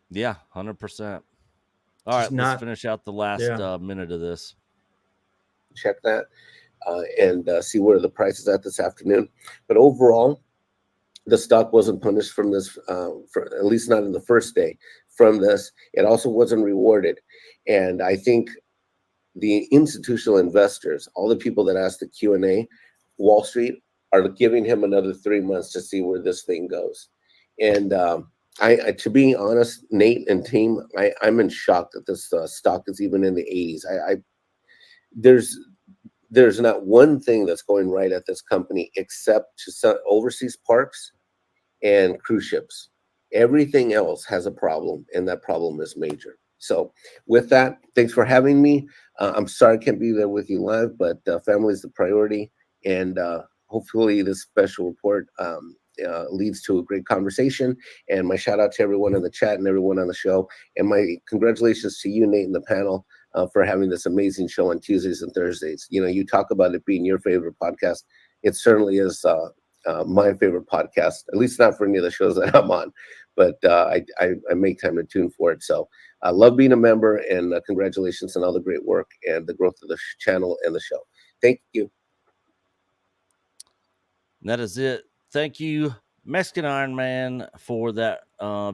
Yeah, 100%. All right, let's finish out the last minute of this. Check that and see where the price is at this afternoon. But overall, the stock wasn't punished from this, at least not in the first day from this. It also wasn't rewarded. And I think the institutional investors, all the people that asked the Q&A, Wall Street, are giving him another 3 months to see where this thing goes. And I to be honest, Nate and team, I'm in shock that this stock is even in the 80s. There's not one thing that's going right at this company except to some overseas parks and cruise ships. Everything else has a problem, and that problem is major. So with that, thanks for having me. I'm sorry I can't be there with you live, but family is the priority, and hopefully this special report leads to a great conversation. And my shout out to everyone in the chat and everyone on the show, and my congratulations to you, Nate, and the panel for having this amazing show on Tuesdays and Thursdays. You talk about it being your favorite podcast. It certainly is my favorite podcast, at least not for any of the shows that I'm on, but I make time to tune for it. So I love being a member, and congratulations on all the great work and the growth of the channel and the show. Thank you. And that is it. Thank you, Mexican Iron Man, for that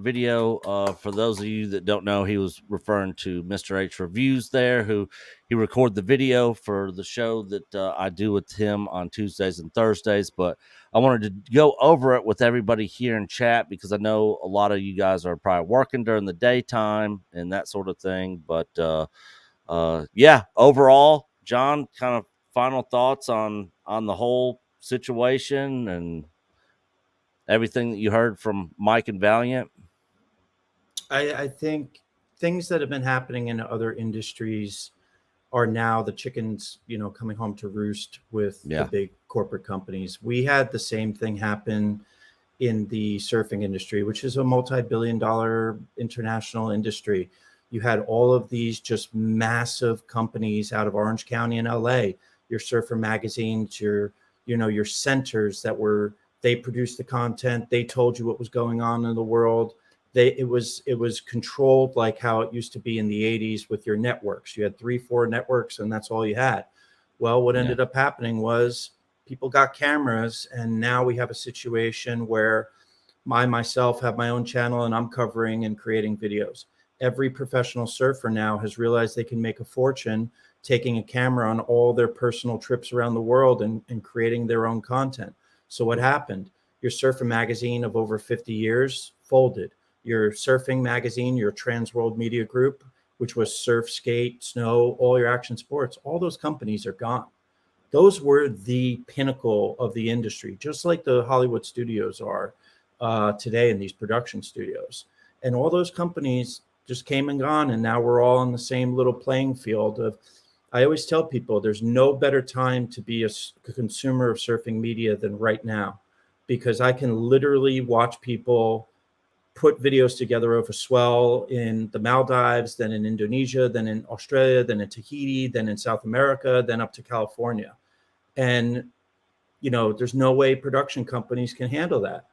video. For those of you that don't know, he was referring to Mr. H Reviews there, who he recorded the video for the show that I do with him on Tuesdays and Thursdays. But I wanted to go over it with everybody here in chat because I know a lot of you guys are probably working during the daytime and that sort of thing. But yeah, overall, John, kind of final thoughts on the whole situation and everything that you heard from Mike and Valiant. I think things that have been happening in other industries are now the chickens, coming home to roost with the big corporate companies. We had the same thing happen in the surfing industry, which is a multi-billion-dollar international industry. You had all of these just massive companies out of Orange County and LA, your surfer magazines, your centers they produced the content. They told you what was going on in the world. It was controlled like how it used to be in the 80s with your networks. You had 3-4 networks and that's all you had. Well, what ended up happening was people got cameras, and now we have a situation where myself have my own channel and I'm covering and creating videos. every professional surfer now has realized they can make a fortune taking a camera on all their personal trips around the world and creating their own content. So what happened? Your surfer magazine of over 50 years folded. Your surfing magazine, your Trans World Media Group, which was surf, skate, snow, all your action sports, all those companies are gone. Those were the pinnacle of the industry, just like the Hollywood studios are today in these production studios. And all those companies just came and gone, and now we're all on the same little playing field of, I always tell people there's no better time to be a consumer of surfing media than right now, because I can literally watch people put videos together of a swell in the Maldives, then in Indonesia, then in Australia, then in Tahiti, then in South America, then up to California. And, you know, there's no way production companies can handle that.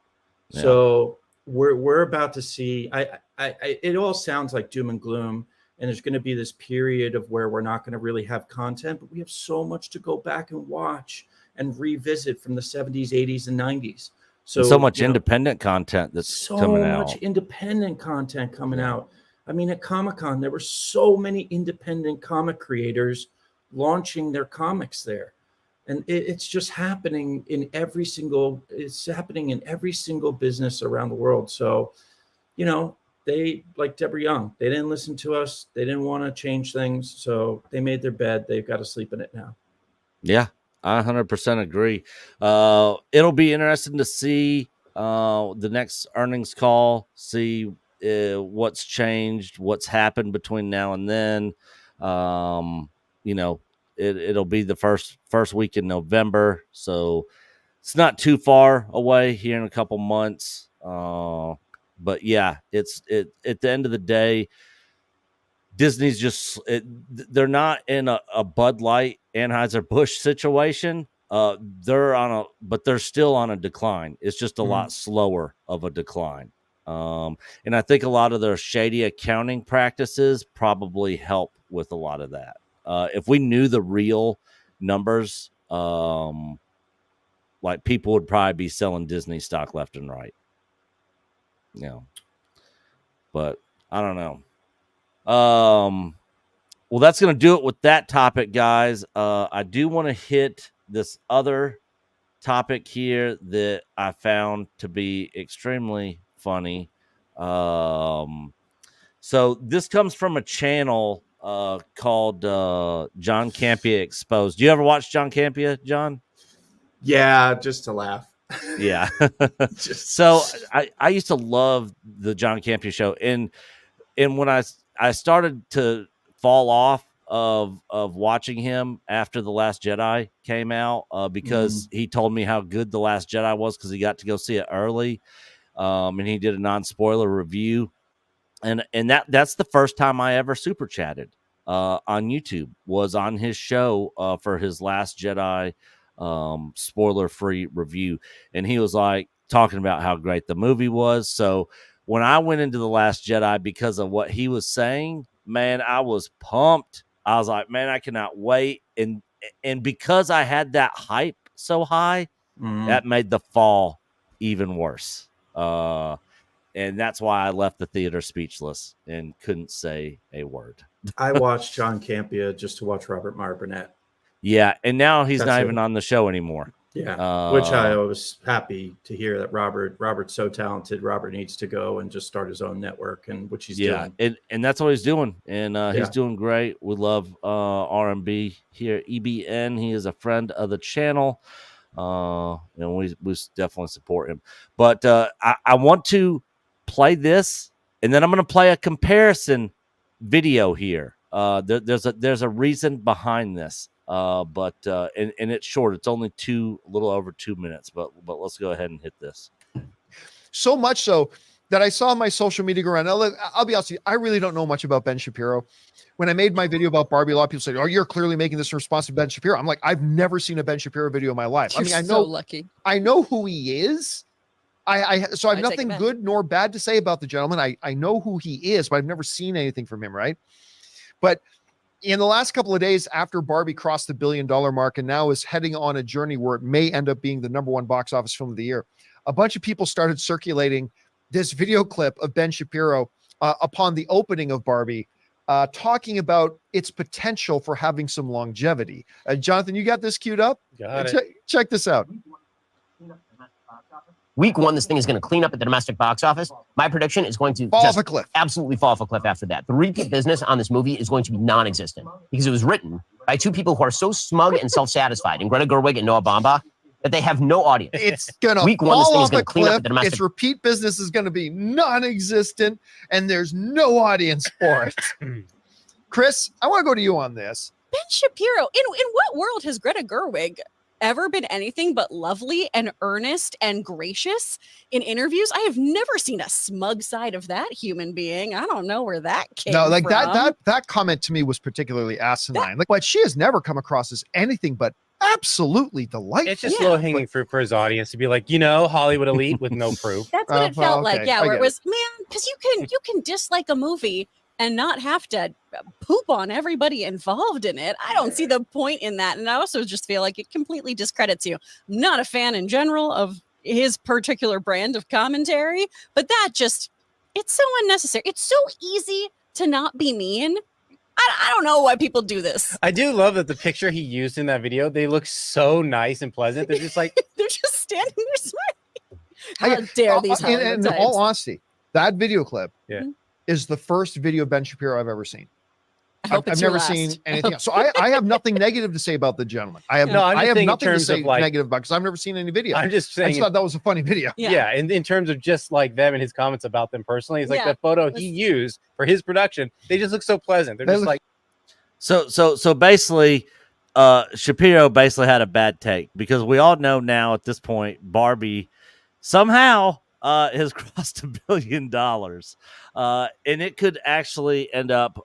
Yeah. So we're about to see, it all sounds like doom and gloom. And there's going to be this period of where we're not going to really have content, but we have so much to go back and watch and revisit from the 70s, 80s, and 90s. So much independent content that's coming out. So much independent content coming out. I mean, at Comic-Con, there were so many independent comic creators launching their comics there. And it's just happening in every single business around the world. So, you know, they, like Deborah Young, they didn't listen to us. They didn't want to change things. So they made their bed. They've got to sleep in it now. Yeah, I 100% agree. It'll be interesting to see the next earnings call, see what's changed, what's happened between now and then. You know, it'll be the first week in November. So it's not too far away here in a couple months. But yeah, it's at the end of the day, Disney's just they're not in a Bud Light, Anheuser-Busch situation. They're still on a decline. It's just a lot slower of a decline. And I think a lot of their shady accounting practices probably help with a lot of that. If we knew the real numbers, like people would probably be selling Disney stock left and right. You know, but I don't know. Well, that's going to do it with that topic, guys. I do want to hit this other topic here that I found to be extremely funny. So this comes from a channel called John Campea Exposed. Do you ever watch John Campea, John? Yeah, just to laugh. Yeah. So I used to love the John Campea show, and when I started to fall off of watching him after The Last Jedi came out, because he told me how good The Last Jedi was because he got to go see it early, and he did a non-spoiler review, and that's the first time I ever super chatted on YouTube, was on his show for his Last Jedi spoiler-free review, and he was like talking about how great the movie was. So when I went into The Last Jedi because of what he was saying, man, I was pumped. I was like, man, I cannot wait. And because I had that hype so high, that made the fall even worse. And that's why I left the theater speechless and couldn't say a word. I watched John Campea just to watch Robert Meyer Burnett. Yeah, and now he's not even on the show anymore. Yeah, which I was happy to hear that Robert's so talented. Robert needs to go and just start his own network, and which he's doing. And that's what he's doing, and he's doing great. We love R&B here at EBN. He is a friend of the channel, and we definitely support him. But I want to play this, and then I'm going to play a comparison video here. There's a reason behind this. But it's short. It's only a little over 2 minutes, but let's go ahead and hit this. So much so that I saw my social media go around. I'll be honest with you, I really don't know much about Ben Shapiro. When I made my video about Barbie, a lot of people said, "Oh, you're clearly making this in response to Ben Shapiro." I'm like, I've never seen a Ben Shapiro video in my life. You're I know, so lucky. I know who he is. So I have nothing good nor bad to say about the gentleman. I know who he is, but I've never seen anything from him. Right. But in the last couple of days after Barbie crossed the $1 billion mark and now is heading on a journey where it may end up being the #1 box office film of the year, a bunch of people started circulating this video clip of Ben Shapiro upon the opening of Barbie, talking about its potential for having some longevity. Jonathan, you got this queued up? Got it. Check this out. Week one, this thing is going to clean up at the domestic box office. My prediction is going to Fall off a cliff. absolutely fall off a cliff after that. The repeat business on this movie is going to be non-existent because it was written by two people who are so smug and self-satisfied, and Greta Gerwig and Noah Baumbach, that they have no audience. It's gonna Week one, this fall thing is off gonna a clean up cliff. the domestic- Its repeat business is going to be non-existent, and there's no audience for it. Chris, I want to go to you on this. Ben Shapiro, in what world has Greta Gerwig ever been anything but lovely and earnest and gracious in interviews? I have never seen a smug side of that human being. I don't know where that came No, like from. that comment to me was particularly asinine. But she has never come across as anything but absolutely delightful. It's just Yeah. low hanging fruit for his audience to be like, Hollywood elite with no proof. That's what it well, felt like. okay, Yeah, I where get it was, man, because you can dislike a movie and not have to poop on everybody involved in it. I don't see the point in that. And I also just feel like it completely discredits you. I'm not a fan in general of his particular brand of commentary, but that just, it's so unnecessary. It's so easy to not be mean. I don't know why people do this. I do love that the picture he used in that video, they look so nice and pleasant. They're just like, They're just standing there smiling. I How get- dare these in, Hollywood in all types. honesty, that video clip Yeah. is the first video of Ben Shapiro I've ever seen. I hope I've it's your never last. seen anything else. So I have nothing negative to say about the gentleman. I have No, I'm I just have saying in nothing to terms say of, like- negative about because I've never seen any video. I'm just I saying, just thought that was a funny video. yeah, in terms of just like them and his comments about them personally, it's like Yeah. the photo he used for his production, they just look so pleasant. They're They just look- like, So basically, Shapiro basically had a bad take because we all know now at this point Barbie somehow has crossed $1 billion, and it could actually end up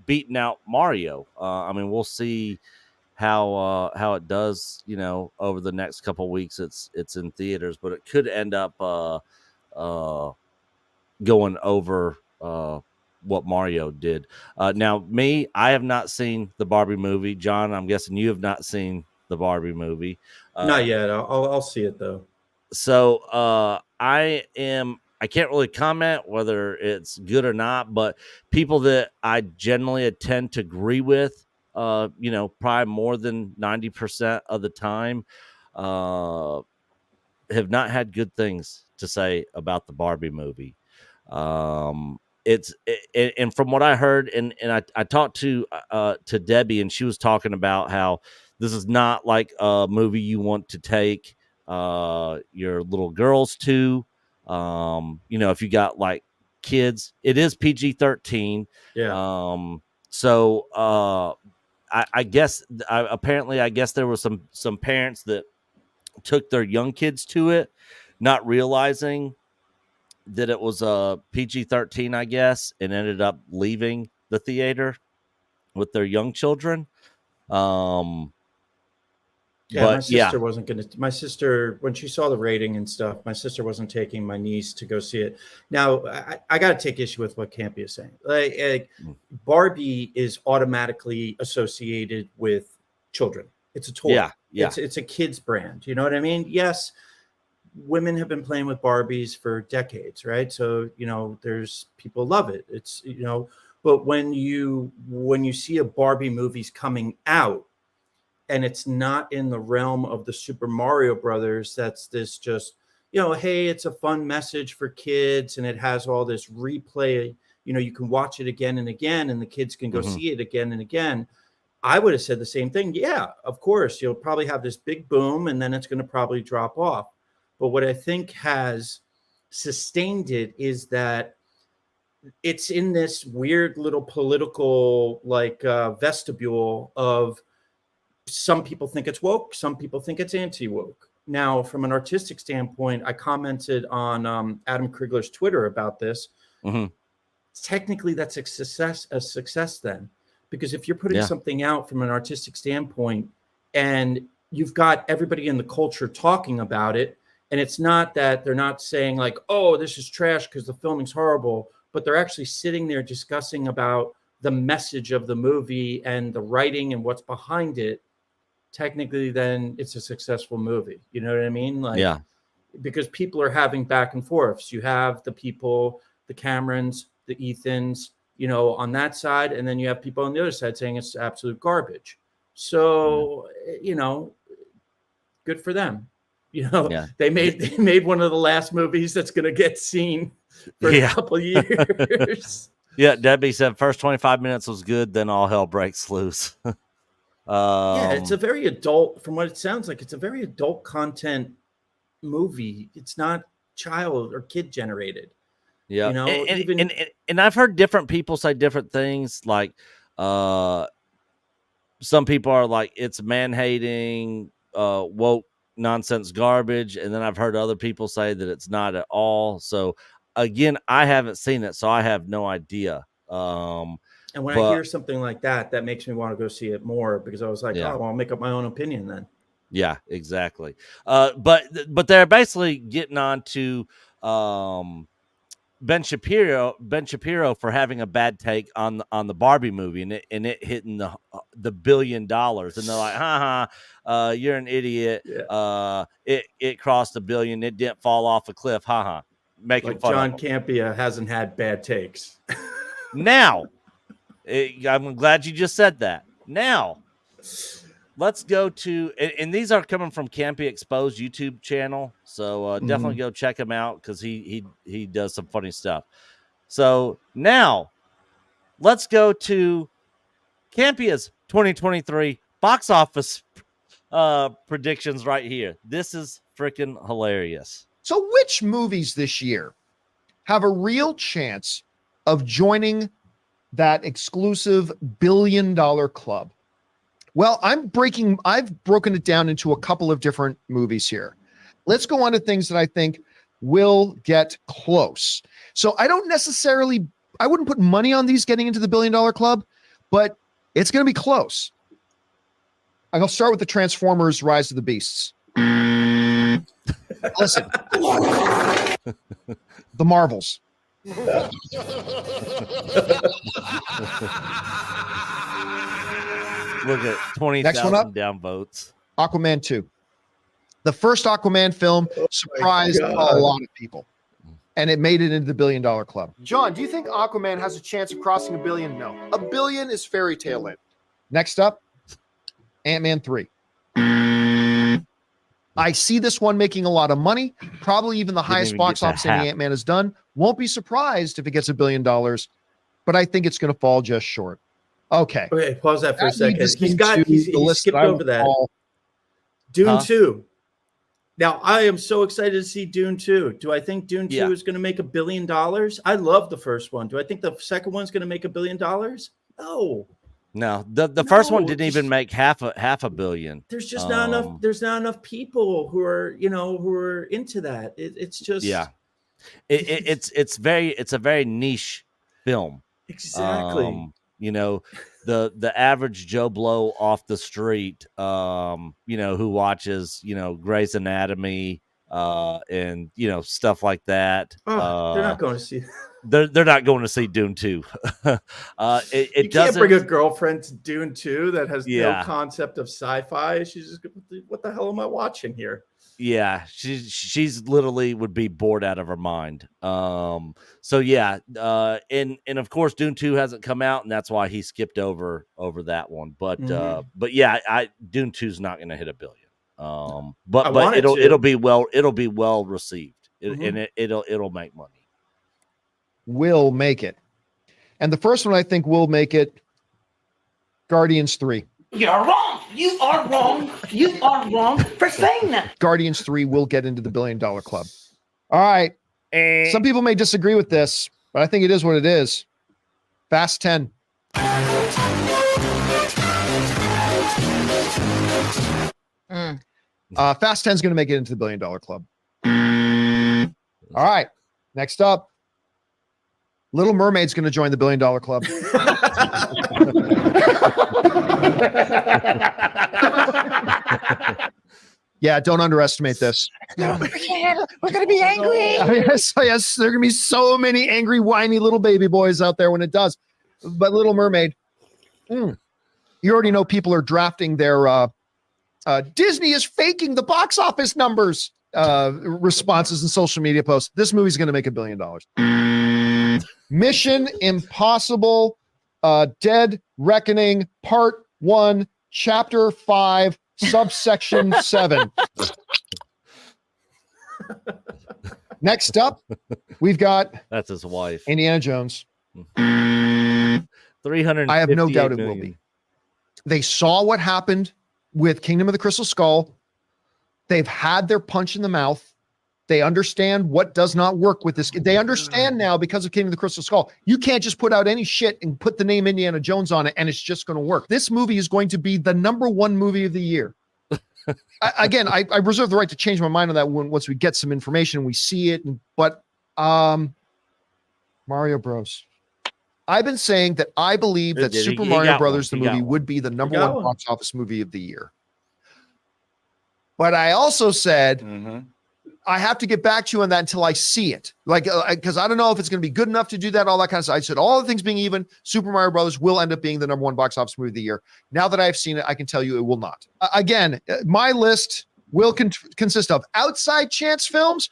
beating out Mario. I mean, we'll see how it does. Over the next couple of weeks, it's in theaters, but it could end up going over what Mario did. Now, I have not seen the Barbie movie. John, I'm guessing you have not seen the Barbie movie. Not yet. I'll see it though. So I can't really comment whether it's good or not, but people that I generally tend to agree with, probably more than 90% of the time, have not had good things to say about the Barbie movie. And from what I heard, and I talked to Debbie, and she was talking about how this is not like a movie you want to take your little girls to. If you got like kids, it is PG-13. Yeah. I guess apparently there were some parents that took their young kids to it, not realizing that it was a PG-13, I guess, and ended up leaving the theater with their young children. My sister wasn't going to. My sister, when she saw the rating and stuff, my sister wasn't taking my niece to go see it. Now, I got to take issue with what Campy is saying. Like Barbie is automatically associated with children. It's a toy. Yeah. It's a kid's brand. You know what I mean? Yes, women have been playing with Barbies for decades, right? So there's people love it. It's but when you see a Barbie movie's coming out, and it's not in the realm of the Super Mario Brothers, that's this just, hey, it's a fun message for kids, and it has all this replay. You can watch it again and again, and the kids can go see it again and again. I would have said the same thing. Yeah, of course, you'll probably have this big boom, and then it's going to probably drop off. But what I think has sustained it is that it's in this weird little political vestibule of, some people think it's woke, some people think it's anti-woke. Now, from an artistic standpoint, I commented on Adam Krigler's Twitter about this. Technically, that's a success then, because if you're putting something out from an artistic standpoint and you've got everybody in the culture talking about it, and it's not that they're not saying like, oh, this is trash because the filming's horrible, but they're actually sitting there discussing about the message of the movie and the writing and what's behind it, technically then it's a successful movie. You know what I mean? because people are having back and forths. You have the people, the Camerons, the Ethans, you know, on that side, and then you have people on the other side saying it's absolute garbage. So, you know, good for them. You know, they made one of the last movies that's going to get seen for a couple years. Yeah, Debbie said first 25 minutes was good, then all hell breaks loose. Yeah, it's a very adult, from what it sounds like, it's a very adult content movie. It's not child or kid generated. Yeah, you know, and I've heard different people say different things. Like, some people are like, it's man-hating, woke nonsense garbage, and then I've heard other people say that it's not at all. So again, I haven't seen it, so I have no idea. And when I hear something like that, that makes me want to go see it more, because I was like, oh, well, I'll make up my own opinion then. Yeah, exactly. But they're basically getting on to Ben Shapiro for having a bad take on the Barbie movie and it hitting the $1 billion, and they're like, you're an idiot. Yeah. It crossed $1 billion. It didn't fall off a cliff. Making like fun John of Campea hasn't had bad takes. Now, I'm glad you just said that. Now, let's go to, and these are coming from Campy Exposed YouTube channel, so definitely go check him out, because he does some funny stuff. So now, let's go to Campia's 2023 box office predictions right here. This is freaking hilarious. So which movies this year have a real chance of joining that exclusive $1 billion club? Well, I've broken it down into a couple of different movies here. Let's go on to things that I think will get close. So I wouldn't put money on these getting into the $1 billion club, but it's going to be close. I'll start with the Transformers Rise of the Beasts. Listen, the Marvels. Look at 20,000 down votes. Aquaman 2. The first Aquaman film surprised a lot of people, and it made it into the $1 billion club. John, do you think Aquaman has a chance of crossing $1 billion? No. $1 billion is fairy tale land. Next up, Ant-Man 3. I see this one making a lot of money, probably even the highest box office any Ant-Man has done. Won't be surprised if it gets $1 billion, but I think it's going to fall just short. Okay. Okay, pause that for a second. He's skipped over that. Dune 2. Now, I am so excited to see Dune 2. Do I think Dune 2 is going to make $1 billion? I love the first one. Do I think the second one's going to make $1 billion? No. No, the first one didn't even make half a billion. There's just not enough. There's not enough people who are into that. It's just it's a very niche film. Exactly. The average Joe Blow off the street, who watches Grey's Anatomy, and stuff like that. They're not going to see. They're not going to see Dune 2. You can't bring a girlfriend to Dune 2 that has no concept of sci-fi. She's just, what the hell am I watching here? Yeah, she's literally would be bored out of her mind. And of course Dune 2 hasn't come out, and that's why he skipped over that one. But Dune 2 is not going to hit $1 billion. But it'll be well received, and it'll make money. Will make it. And the first one I think will make it, Guardians 3. You're wrong. You are wrong. You are wrong for saying that. Guardians 3 will get into the $1 billion club. All right. Some people may disagree with this, but I think it is what it is. Fast 10. Fast 10 is going to make it into the $1 billion club. All right. Next up, Little Mermaid's going to join the $1 billion club. Yeah, don't underestimate this. No, we're going to be angry. Yes, there are going to be so many angry, whiny little baby boys out there when it does. But Little Mermaid, you already know people are drafting their Disney is faking the box office numbers. responses and social media posts. This movie's going to make $1 billion. Mission Impossible, Dead Reckoning, Part 1, Chapter 5, Subsection 7. Next up, we've got That's his wife. Indiana Jones. 300. I have no doubt it will be. They saw what happened with Kingdom of the Crystal Skull. They've had their punch in the mouth. They understand what does not work with this. They understand now because of Kingdom of the Crystal Skull. You can't just put out any shit and put the name Indiana Jones on it and it's just going to work. This movie is going to be the #1 movie of the year. I reserve the right to change my mind on that one once we get some information and we see it. But Mario Bros. I've been saying that I believe that Super Mario Brothers, the movie, would be the #1 box office movie of the year. But I also said, I have to get back to you on that until I see it. Because I don't know if it's going to be good enough to do that, all that kind of stuff. I said, all the things being even, Super Mario Brothers will end up being the #1 box office movie of the year. Now that I've seen it, I can tell you it will not. Again, my list will consist of outside chance films,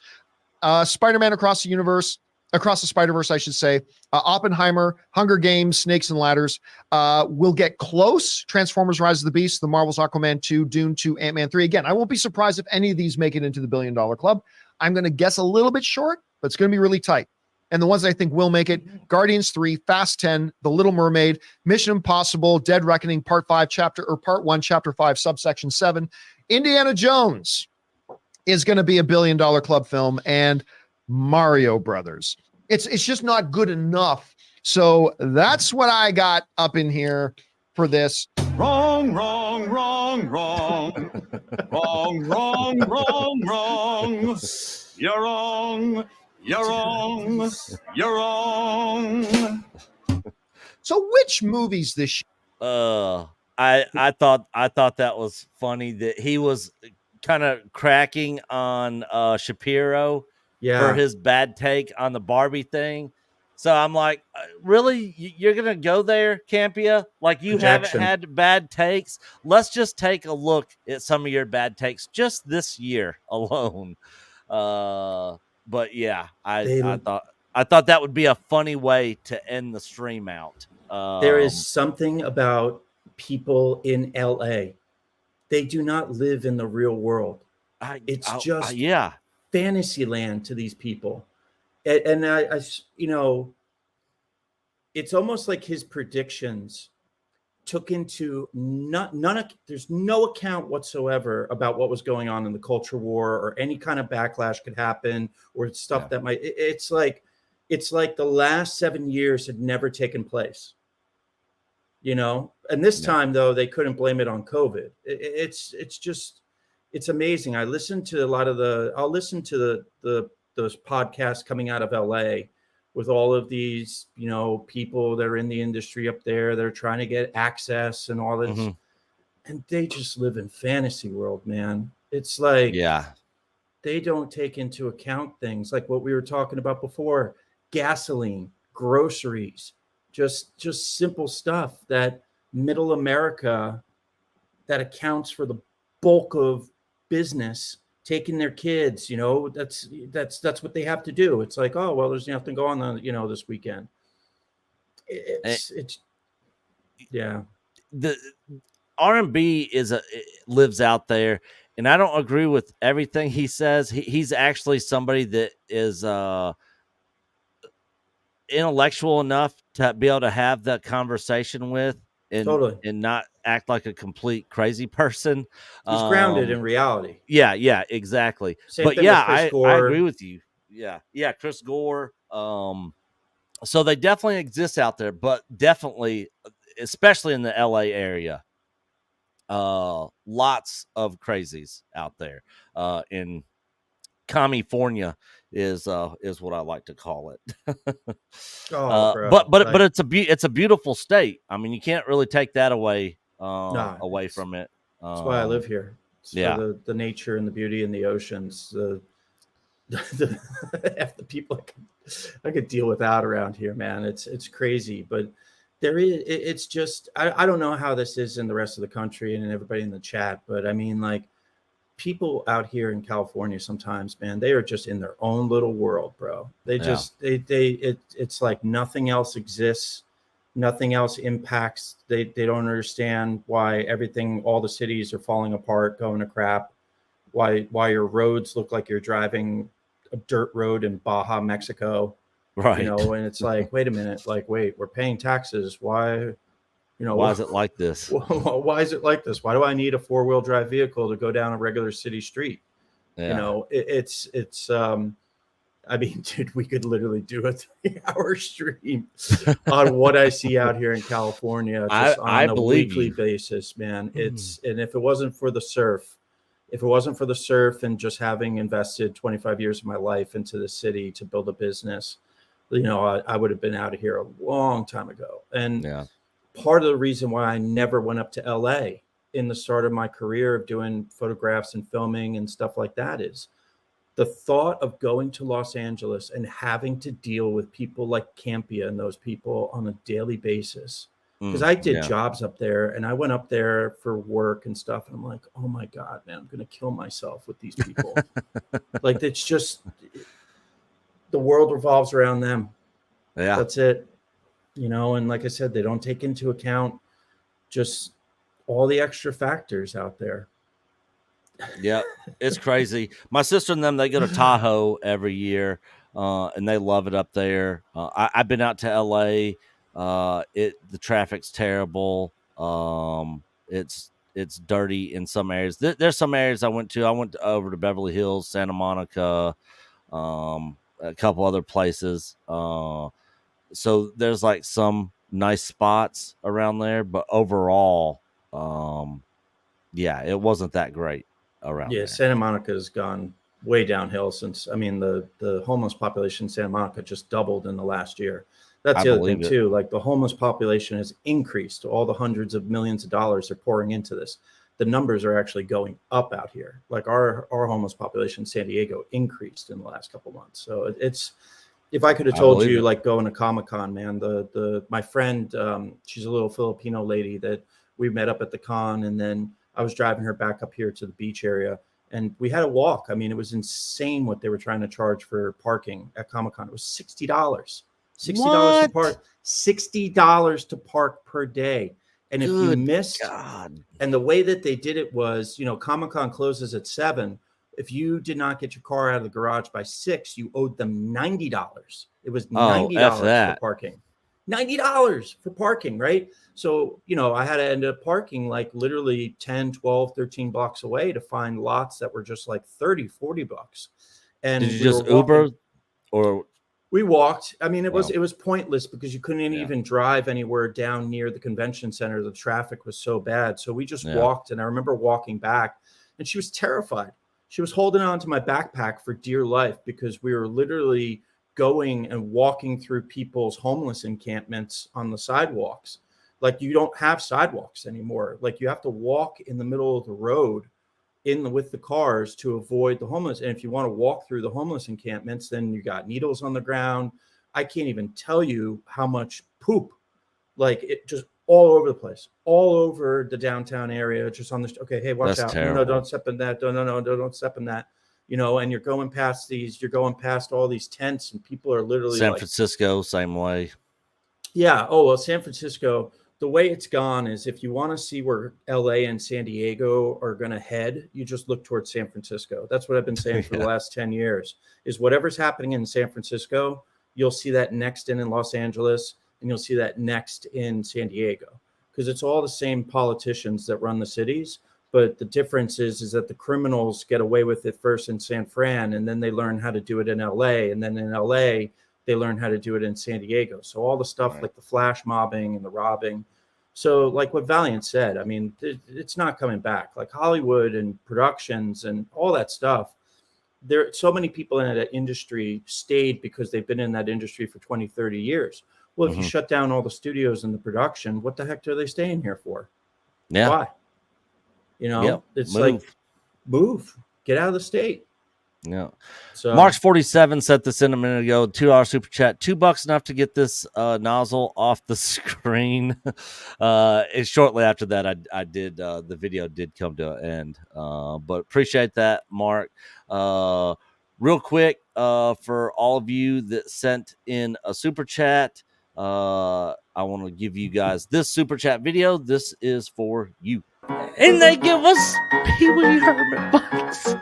Spider-Man Across the Spider-Verse, I should say, Oppenheimer, Hunger Games, Snakes and Ladders. We'll get close. Transformers: Rise of the Beast, The Marvels, Aquaman 2, Dune 2, Ant-Man 3. Again, I won't be surprised if any of these make it into the $1 billion club. I'm going to guess a little bit short, but it's going to be really tight. And the ones I think will make it: Guardians 3, Fast 10, The Little Mermaid, Mission Impossible, Dead Reckoning, Part 1, Chapter 5, Subsection 7. Indiana Jones is going to be a $1 billion club film, and Mario Brothers. It's just not good enough. So that's what I got up in here for this. Wrong. Wrong. You're wrong. So which movies this year? I thought that was funny that he was kind of cracking on Shapiro for his bad take on the Barbie thing. So I'm like, really? You're going to go there, Campia? Like, you haven't had bad takes? Let's just take a look at some of your bad takes just this year alone. But yeah, I thought that would be a funny way to end the stream out. There is something about people in LA. They do not live in the real world. It's just fantasy land to these people. And I it's almost like his predictions took into there's no account whatsoever about what was going on in the culture war or any kind of backlash could happen or stuff that might, it's like the last 7 years had never taken place, and this time though, they couldn't blame it on COVID. It's amazing. I'll listen to those podcasts coming out of LA with all of these, people that are in the industry up there that are trying to get access and all this. And they just live in fantasy world, man. It's like, they don't take into account things like what we were talking about before: gasoline, groceries, just simple stuff that middle America that accounts for the bulk of business taking their kids, that's what they have to do. It's like, oh, well, there's nothing going on, this weekend. The R&B lives out there, and I don't agree with everything he says. He's actually somebody that is intellectual enough to be able to have that conversation with and not act like a complete crazy person. He's grounded in reality. Yeah, exactly. Same but thing yeah, with Chris Gore. I agree with you. Yeah, Chris Gore. So they definitely exist out there, but definitely, especially in the LA area, lots of crazies out there. In California is what I like to call it. But it's a beautiful state. I mean, you can't really take that away from it. That's why I live here. It's for the nature and the beauty and the oceans. The people I could deal without around here, man. It's crazy, but it's just I don't know how this is in the rest of the country and everybody in the chat, but I mean, like, people out here in California sometimes, man, they are just in their own little world, bro. They just it's like nothing else exists, nothing else impacts. They don't understand why everything, all the cities are falling apart, going to crap. Why your roads look like you're driving a dirt road in Baja, Mexico. Right. You know, and it's like, wait a minute, like, wait, we're paying taxes. Why? You know, Why is it like this? Why is it like this? Why do I need a 4-wheel drive vehicle to go down a regular city street? Yeah. You know, it's I mean, dude, we could literally do a 3-hour stream on what I see out here in California just on a weekly basis, man. It's and if it wasn't for the surf, and just having invested 25 years of my life into the city to build a business, you know, I would have been out of here a long time ago. And part of the reason why I never went up to LA in the start of my career of doing photographs and filming and stuff like that is the thought of going to Los Angeles and having to deal with people like Campia and those people on a daily basis. Because I did jobs up there and I went up there for work and stuff. And I'm like, oh my God, man, I'm going to kill myself with these people. Like, it's just, the world revolves around them. Yeah. That's it. You know, and like I said, they don't take into account just all the extra factors out there. Yeah, it's crazy. My sister and them, they go to Tahoe every year, and they love it up there. I've been out to LA. The traffic's terrible. It's dirty in some areas. There's some areas I went to. I went over to Beverly Hills, Santa Monica, a couple other places. So there's like some nice spots around there, but overall, it wasn't that great around there. Santa Monica has gone way downhill since, I mean, the homeless population in Santa Monica just doubled in the last year. That's the other thing too. Like, the homeless population has increased. All the hundreds of millions of dollars they're pouring into this. The numbers are actually going up out here. Like, our homeless population in San Diego increased in the last couple of months. So it's, if I could have told you, like, going to Comic-Con, man, my friend, she's a little Filipino lady that we met up at the con, and then I was driving her back up here to the beach area, and we had a walk. I mean, it was insane what they were trying to charge for parking at Comic-Con. It was $60. $60 to park. $60 to park per day. And if you missed, and the way that they did it was, you know, Comic-Con closes at 7. If you did not get your car out of the garage by 6, you owed them $90. It was $90 for parking. $90 for parking, right? So, you know, I had to end up parking like literally 10, 12, 13 blocks away to find lots that were just like 30, 40 bucks. And did you just Uber or? We walked. I mean, it was pointless because you couldn't even drive anywhere down near the convention center. The traffic was so bad. So we just walked. And I remember walking back, and she was terrified. She was holding on to my backpack for dear life because we were literally going and walking through people's homeless encampments on the sidewalks. Like, you don't have sidewalks anymore. Like, you have to walk in the middle of the road with the cars to avoid the homeless. And if you want to walk through the homeless encampments, then you got needles on the ground. I can't even tell you how much poop, like, it just all over the place, all over the downtown area, just on the, okay, hey, watch out. No, don't step in that. No, don't step in that. You know, and you're going past all these tents, and people are literally San Francisco, same way. Yeah. Oh, well, San Francisco, the way it's gone is, if you want to see where LA and San Diego are going to head, you just look towards San Francisco. That's what I've been saying for the last 10 years is whatever's happening in San Francisco, you'll see that next in Los Angeles, and you'll see that next in San Diego, because it's all the same politicians that run the cities. But the difference is that the criminals get away with it first in San Fran, and then they learn how to do it in LA. And then in LA, they learn how to do it in San Diego. So all the stuff like the flash mobbing and the robbing. So like what Valiant said, I mean, it's not coming back. Like Hollywood and productions and all that stuff, there so many people in that industry stayed because they've been in that industry for 20, 30 years. Well, if you shut down all the studios and the production, what the heck are they staying here for? Yeah. Why? You know, it's like, move, get out of the state. Yeah. So March 47 sent this in a minute ago. $2 super chat. $2 enough to get this nozzle off the screen. And shortly after that, I did the video did come to an end. But appreciate that, Mark. Real quick, for all of you that sent in a super chat, I want to give you guys this super chat video. This is for you. And they give us Pee Wee Herman bucks.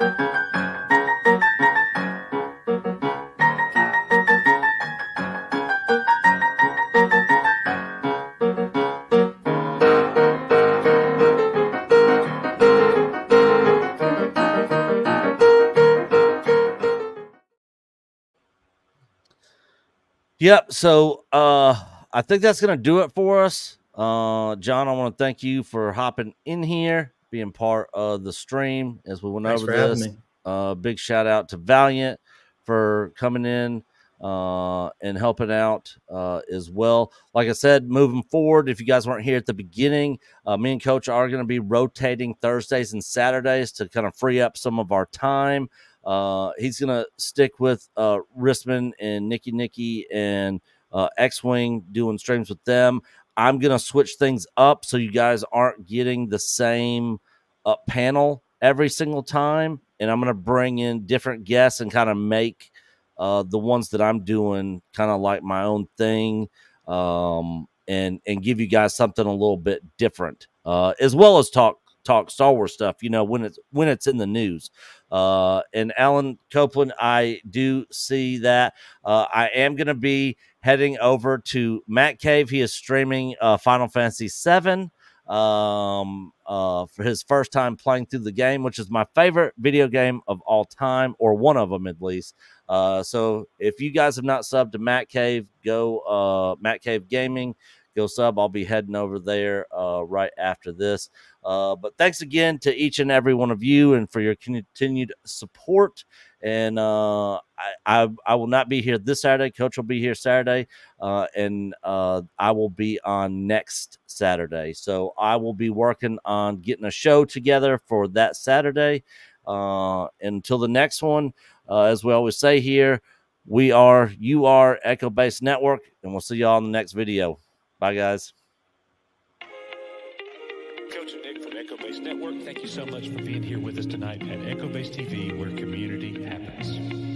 Yep. So I think that's gonna do it for us. John, I want to thank you for hopping in here, being part of the stream as we went Thanks over for having this. me. Big shout out to Valiant for coming in and helping out as well. Like I said, moving forward, if you guys weren't here at the beginning, me and Coach are going to be rotating Thursdays and Saturdays to kind of free up some of our time. He's going to stick with Rissman and Nikki and X-Wing, doing streams with them. I'm going to switch things up so you guys aren't getting the same panel every single time. And I'm going to bring in different guests and kind of make the ones that I'm doing kind of like my own thing, and give you guys something a little bit different, as well as talk Star Wars stuff, when it's in the news. And Alan Copeland, I do see that. I am going to be heading over to Matt Cave. He is streaming Final Fantasy VII for his first time playing through the game, which is my favorite video game of all time, or one of them at least. So if you guys have not subbed to Matt Cave, go Matt Cave Gaming, go sub. I'll be heading over there right after this. But thanks again to each and every one of you and for your continued support. And I will not be here this Saturday. Coach will be here Saturday, and I will be on next Saturday. So I will be working on getting a show together for that Saturday. Until the next one, as we always say here, you are Echo Base Network, and we'll see y'all in the next video. Bye, guys. Coach and Nick from Echo Base Network, thank you so much for being here with us tonight at Echo Base TV, where community happens.